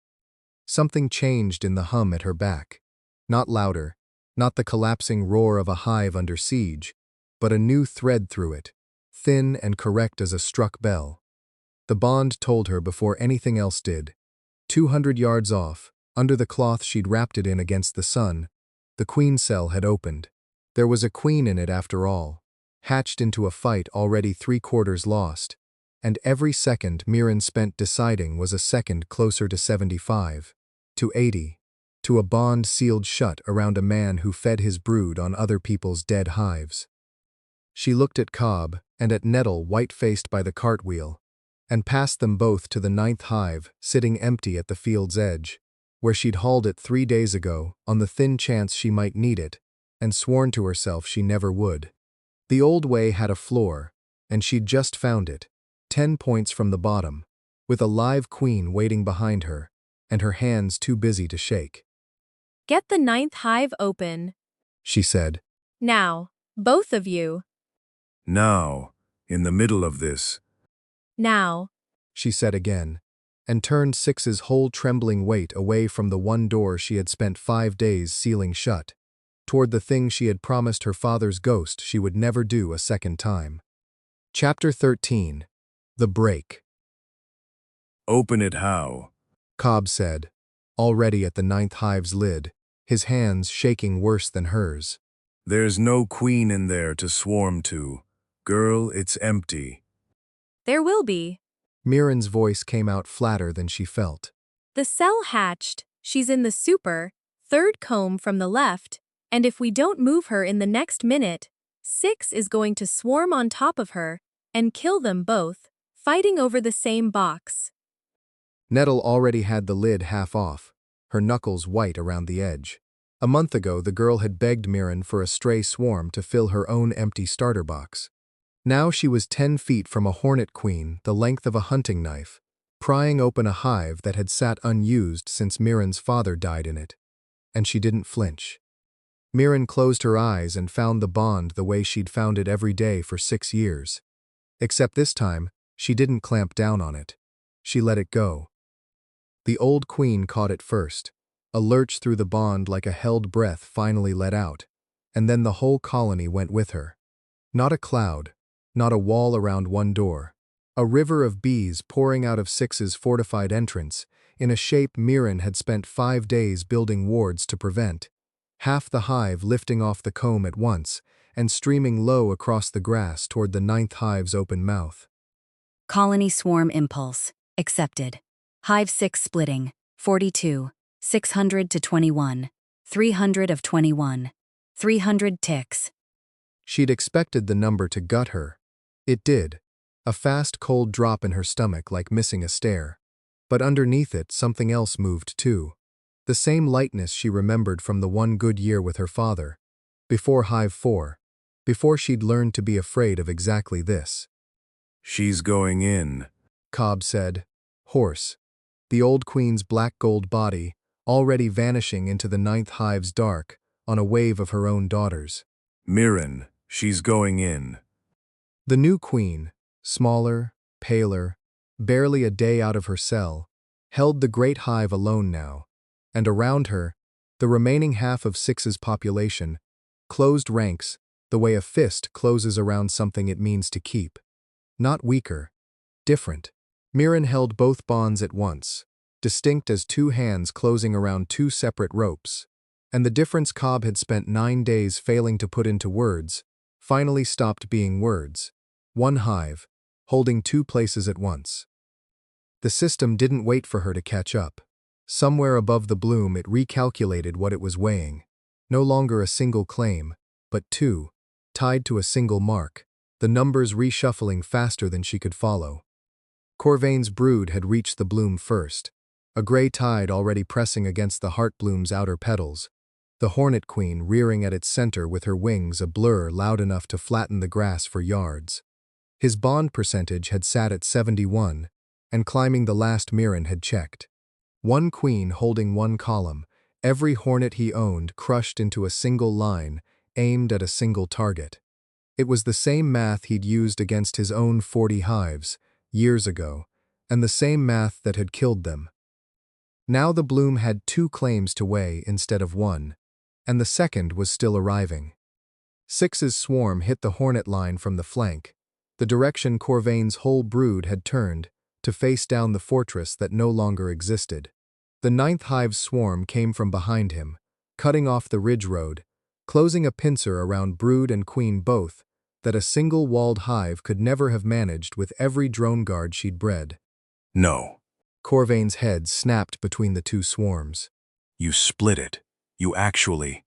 Something changed in the hum at her back. Not louder, not the collapsing roar of a hive under siege, but a new thread through it, thin and correct as a struck bell. The bond told her before anything else did. 200 yards off, under the cloth she'd wrapped it in against the sun, the queen cell had opened. There was a queen in it after all, hatched into a fight already 3/4 lost, and every second Mirren spent deciding was a second closer to 75, to 80, to a bond sealed shut around a man who fed his brood on other people's dead hives. She looked at Cobb and at Nettle white-faced by the cartwheel, and passed them both to the 9th hive, sitting empty at the field's edge, where she'd hauled it 3 days ago on the thin chance she might need it, and sworn to herself she never would. The old way had a floor, and she'd just found it, 10 points from the bottom, with a live queen waiting behind her, and her hands too busy to shake. Get the 9th hive open. She said. Now, both of you. Now, in the middle of this. Now. She said again, and turned 6's whole trembling weight away from the one door she had spent 5 days sealing shut, toward the thing she had promised her father's ghost she would never do a second time. Chapter 13. The Break. Open it how? Cobb said, already at the 9th hive's lid, his hands shaking worse than hers. There's no queen in there to swarm to. Girl, it's empty. There will be. Mirren's voice came out flatter than she felt. The cell hatched, She's in the third comb from the left, and if we don't move her in the next minute, 6 is going to swarm on top of her and kill them both, fighting over the same box. Nettle already had the lid half off, her knuckles white around the edge. A month ago, the girl had begged Mirren for a stray swarm to fill her own empty starter box. Now she was 10 feet from a hornet-queen, the length of a hunting knife, prying open a hive that had sat unused since Mirren's father died in it. And she didn't flinch. Mirren closed her eyes and found the bond the way she'd found it every day for 6 years. Except this time, she didn't clamp down on it. She let it go. The old queen caught it first. A lurch through the bond like a held breath finally let out, and then the whole colony went with her. Not a cloud, not a wall around one door. A river of bees pouring out of 6's fortified entrance, in a shape Mirren had spent 5 days building wards to prevent. Half the hive lifting off the comb at once, and streaming low across the grass toward the 9th hive's open mouth. Colony swarm impulse. Accepted. Hive 6 splitting. 42. 600 to 21. 300 of 21. 300 ticks. She'd expected the number to gut her. It did. A fast, cold drop in her stomach like missing a stair. But underneath it, something else moved too. The same lightness she remembered from the one good year with her father. Before Hive 4. Before she'd learned to be afraid of exactly this. She's going in, Cobb said, hoarse. The old queen's black gold body, already vanishing into the 9th hive's dark, on a wave of her own daughters. Mirren, she's going in. The new queen, smaller, paler, barely a day out of her cell, held the great hive alone now, and around her, the remaining half of 6's population, closed ranks the way a fist closes around something it means to keep. Not weaker, different. Mirren held both bonds at once, distinct as 2 hands closing around 2 separate ropes, and the difference Cobb had spent 9 days failing to put into words finally stopped being words. One hive, holding 2 places at once. The system didn't wait for her to catch up. Somewhere above the bloom it recalculated what it was weighing. No longer a single claim, but 2, tied to a single mark, the numbers reshuffling faster than she could follow. Corvain's brood had reached the bloom first, a gray tide already pressing against the heart bloom's outer petals, the hornet-queen rearing at its center with her wings a blur loud enough to flatten the grass for yards. His bond percentage had sat at 71, and climbing the last Mirren had checked. 1 queen holding 1 column, every hornet he owned crushed into a single line, aimed at a single target. It was the same math he'd used against his own 40 hives, years ago, and the same math that had killed them. Now the bloom had 2 claims to weigh instead of 1, and the second was still arriving. 6's swarm hit the hornet line from the flank, the direction Corvain's whole brood had turned, to face down the fortress that no longer existed. The 9th hive's swarm came from behind him, cutting off the ridge road, closing a pincer around brood and queen both, that a single walled hive could never have managed with every drone guard she'd bred. No. Corvain's head snapped between the 2 swarms. You split it. You actually.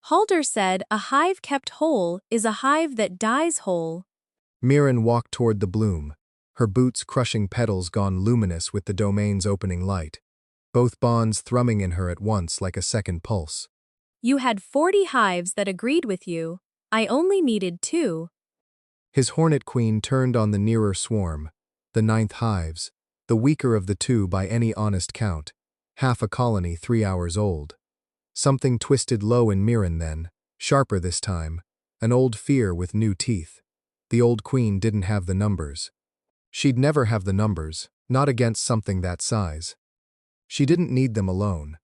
Halder said a hive kept whole is a hive that dies whole. Mirren walked toward the bloom, her boots crushing petals gone luminous with the domain's opening light, both bonds thrumming in her at once like a second pulse. You had 40 hives that agreed with you. I only needed 2. His hornet-queen turned on the nearer swarm, the 9th hives, the weaker of the 2 by any honest count, half a colony 3 hours old. Something twisted low in Mirren then, sharper this time, an old fear with new teeth. The old queen didn't have the numbers. She'd never have the numbers, not against something that size. She didn't need them alone.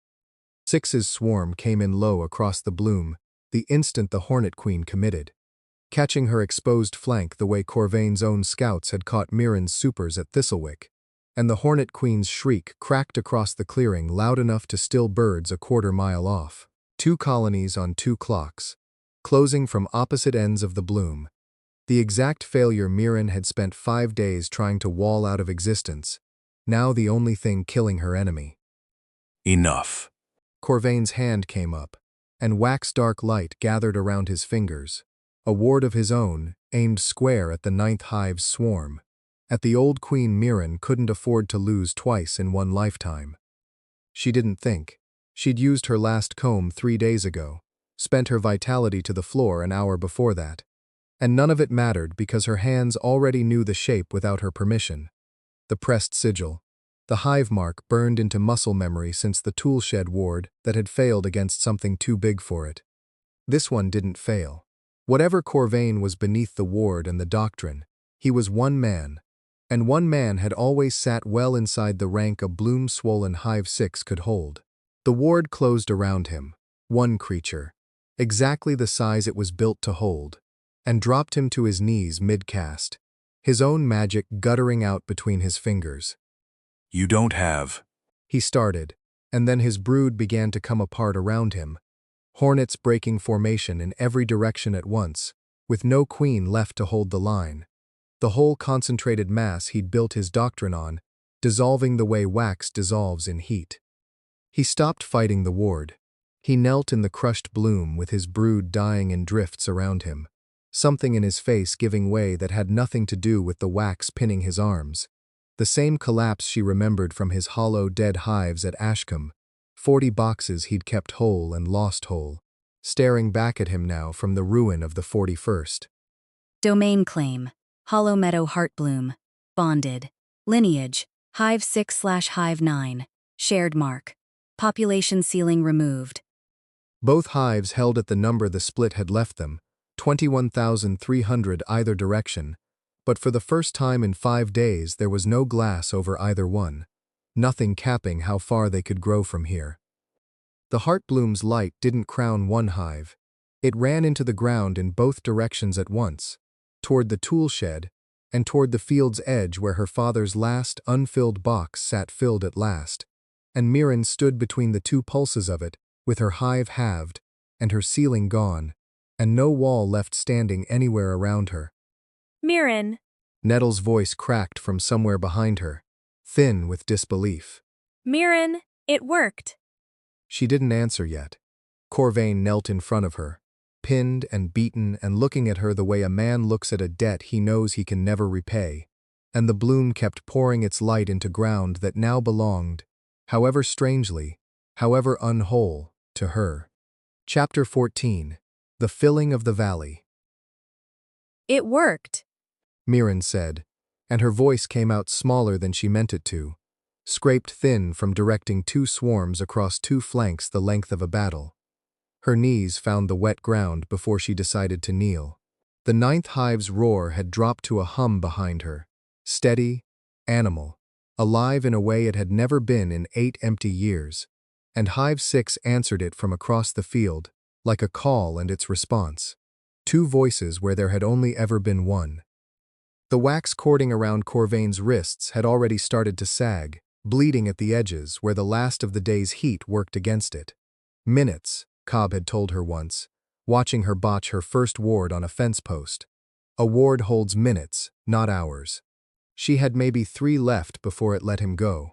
6's swarm came in low across the bloom, the instant the hornet-queen committed, catching her exposed flank the way Corvain's own scouts had caught Mirren's supers at Thistlewick, and the hornet-queen's shriek cracked across the clearing loud enough to still birds a quarter-mile off. 2 colonies on 2 clocks, closing from opposite ends of the bloom. The exact failure Mirren had spent 5 days trying to wall out of existence, now the only thing killing her enemy. Enough. Corvain's hand came up, and wax-dark light gathered around his fingers. A ward of his own, aimed square at the 9th hive's swarm. At the old queen Mirren couldn't afford to lose twice in one lifetime. She didn't think. She'd used her last comb 3 days ago, spent her vitality to the floor an hour before that. And none of it mattered because her hands already knew the shape without her permission. The pressed sigil. The hive mark burned into muscle memory since the toolshed ward that had failed against something too big for it. This one didn't fail. Whatever Corvain was beneath the ward and the doctrine, he was one man, and one man had always sat well inside the rank a bloom-swollen Hive 6 could hold. The ward closed around him, one creature, exactly the size it was built to hold, and dropped him to his knees mid-cast, his own magic guttering out between his fingers. You don't have. He started, and then his brood began to come apart around him, hornets breaking formation in every direction at once, with no queen left to hold the line. The whole concentrated mass he'd built his doctrine on, dissolving the way wax dissolves in heat. He stopped fighting the ward. He knelt in the crushed bloom with his brood dying in drifts around him, something in his face giving way that had nothing to do with the wax pinning his arms. The same collapse she remembered from his hollow, dead hives at Ashcombe, 40 boxes he'd kept whole and lost whole, staring back at him now from the ruin of the 41st. Domain claim. Hollow Meadow Heartbloom. Bonded. Lineage. Hive 6/Hive 9. Shared mark. Population ceiling removed. Both hives held at the number the split had left them, 21,300 either direction, but for the first time in 5 days there was no glass over either one, nothing capping how far they could grow from here. The Heartbloom's light didn't crown one hive. It ran into the ground in both directions at once, toward the tool shed and toward the field's edge where her father's last unfilled box sat filled at last, and Mirren stood between the two pulses of it, with her hive halved and her ceiling gone, and no wall left standing anywhere around her. Mirren. Nettle's voice cracked from somewhere behind her, thin with disbelief. Mirren, it worked. She didn't answer yet. Corvain knelt in front of her, pinned and beaten and looking at her the way a man looks at a debt he knows he can never repay, and the bloom kept pouring its light into ground that now belonged, however strangely, however unwhole, to her. Chapter 14. The Filling of the Valley. It worked, Mirren said, and her voice came out smaller than she meant it to, scraped thin from directing 2 swarms across 2 flanks the length of a battle. Her knees found the wet ground before she decided to kneel. The 9th hive's roar had dropped to a hum behind her, steady, animal, alive in a way it had never been in 8 empty years, and Hive 6 answered it from across the field, like a call and its response. 2 voices where there had only ever been one. The wax cording around Corvain's wrists had already started to sag, bleeding at the edges where the last of the day's heat worked against it. Minutes, Cobb had told her once, watching her botch her first ward on a fence post. A ward holds minutes, not hours. She had maybe 3 left before it let him go.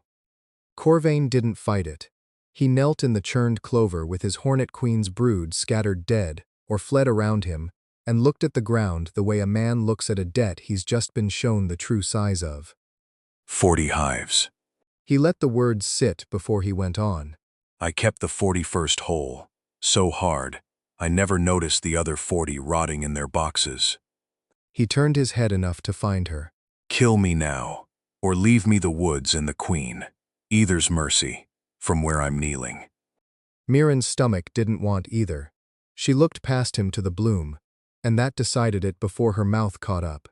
Corvain didn't fight it. He knelt in the churned clover with his hornet-queen's brood scattered dead or fled around him, and looked at the ground the way a man looks at a debt he's just been shown the true size of. 40 hives. He let the words sit before he went on. I kept the 41st whole, so hard, I never noticed the other 40 rotting in their boxes. He turned his head enough to find her. Kill me now, or leave me the woods and the queen. Either's mercy, from where I'm kneeling. Mirren's stomach didn't want either. She looked past him to the bloom, and that decided it before her mouth caught up.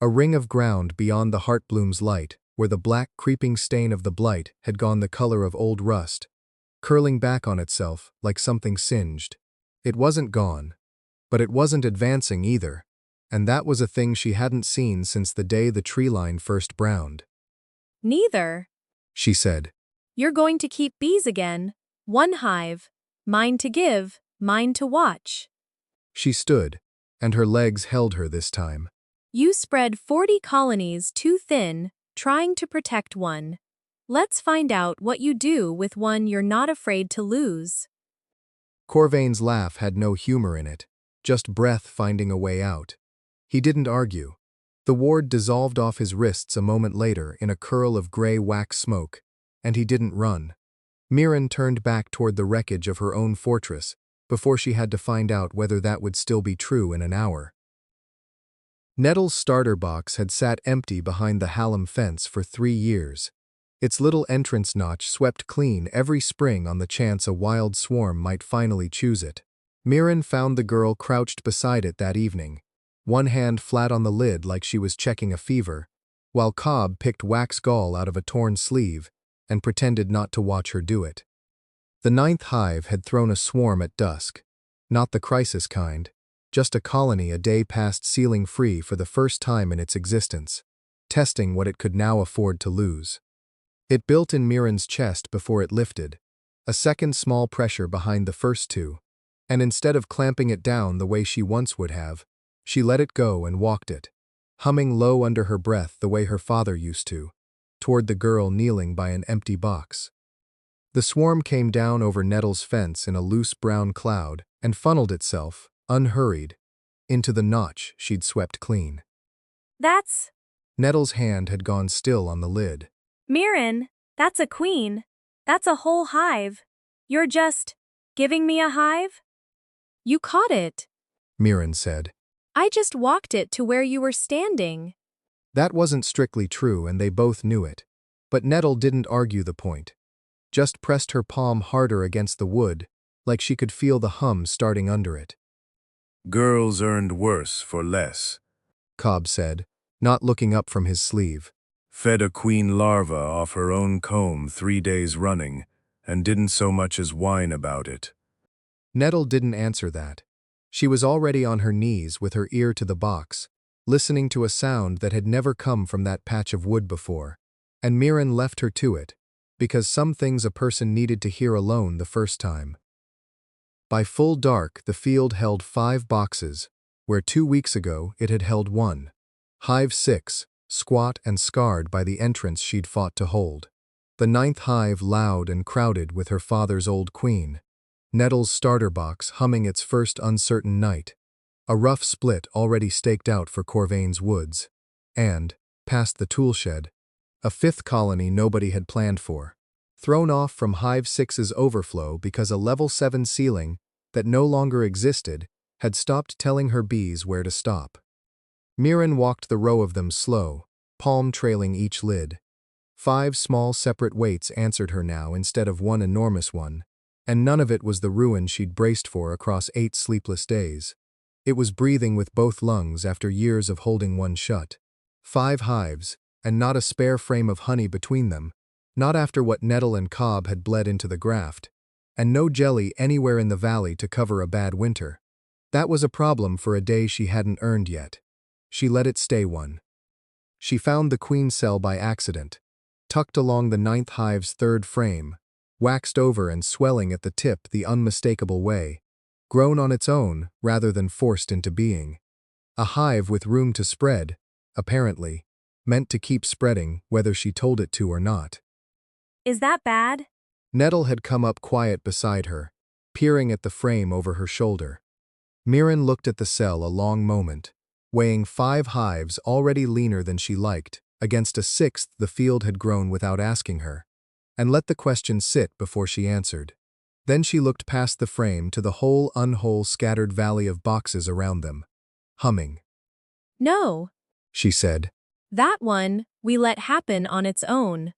A ring of ground beyond the Heartbloom's light, where the black creeping stain of the blight had gone the color of old rust, curling back on itself like something singed. It wasn't gone, but it wasn't advancing either, and that was a thing she hadn't seen since the day the treeline first browned. Neither, She said. You're going to keep bees again. One hive. Mine to give, mine to watch. She stood, and her legs held her this time. You spread 40 colonies too thin, trying to protect one. Let's find out what you do with one you're not afraid to lose. Corvain's laugh had no humor in it, just breath finding a way out. He didn't argue. The ward dissolved off his wrists a moment later in a curl of gray wax smoke, and he didn't run. Mirren turned back toward the wreckage of her own fortress before she had to find out whether that would still be true in an hour. Nettle's starter box had sat empty behind the Hallam fence for 3 years. Its little entrance notch swept clean every spring on the chance a wild swarm might finally choose it. Mirren found the girl crouched beside it that evening, one hand flat on the lid like she was checking a fever, while Cobb picked wax gall out of a torn sleeve and pretended not to watch her do it. The 9th hive had thrown a swarm at dusk, not the crisis kind, just a colony a day past sealing free for the first time in its existence, testing what it could now afford to lose. It built in Mirren's chest before it lifted, a second small pressure behind the first two, and instead of clamping it down the way she once would have, she let it go and walked it, humming low under her breath the way her father used to, toward the girl kneeling by an empty box. The swarm came down over Nettle's fence in a loose brown cloud and funneled itself, unhurried, into the notch she'd swept clean. That's… Nettle's hand had gone still on the lid. Mirren, that's a queen. That's a whole hive. You're just… giving me a hive? You caught it, Mirren said. I just walked it to where you were standing. That wasn't strictly true, and they both knew it. But Nettle didn't argue the point. Just pressed her palm harder against the wood, like she could feel the hum starting under it. Girls earned worse for less, Cobb said, not looking up from his sleeve. Fed a queen larva off her own comb 3 days running, and didn't so much as whine about it. Nettle didn't answer that. She was already on her knees with her ear to the box, listening to a sound that had never come from that patch of wood before, and Mirren left her to it, because some things a person needed to hear alone the first time. By full dark, the field held 5 boxes, where 2 weeks ago it had held 1. Hive 6, squat and scarred by the entrance she'd fought to hold. The 9th hive loud and crowded with her father's old queen. Nettle's starter box humming its first uncertain night. A rough split already staked out for Corvain's woods. And, past the tool shed, a 5th colony nobody had planned for. Thrown off from Hive 6's overflow because a level 7 ceiling that no longer existed had stopped telling her bees where to stop. Mirren walked the row of them slow, palm trailing each lid. 5 small separate weights answered her now instead of one enormous one, and none of it was the ruin she'd braced for across 8 sleepless days. It was breathing with both lungs after years of holding one shut. 5 hives, and not a spare frame of honey between them, not after what Nettle and Cobb had bled into the graft, and no jelly anywhere in the valley to cover a bad winter. That was a problem for a day she hadn't earned yet. She let it stay one. She found the queen cell by accident, tucked along the 9th hive's 3rd frame, waxed over and swelling at the tip the unmistakable way, grown on its own rather than forced into being. A hive with room to spread, apparently, meant to keep spreading whether she told it to or not. Is that bad? Nettle had come up quiet beside her, peering at the frame over her shoulder. Mirren looked at the cell a long moment, weighing 5 hives already leaner than she liked, against a 6th the field had grown without asking her, and let the question sit before she answered. Then she looked past the frame to the whole unwhole scattered valley of boxes around them, humming. No, She said. that one we let happen on its own.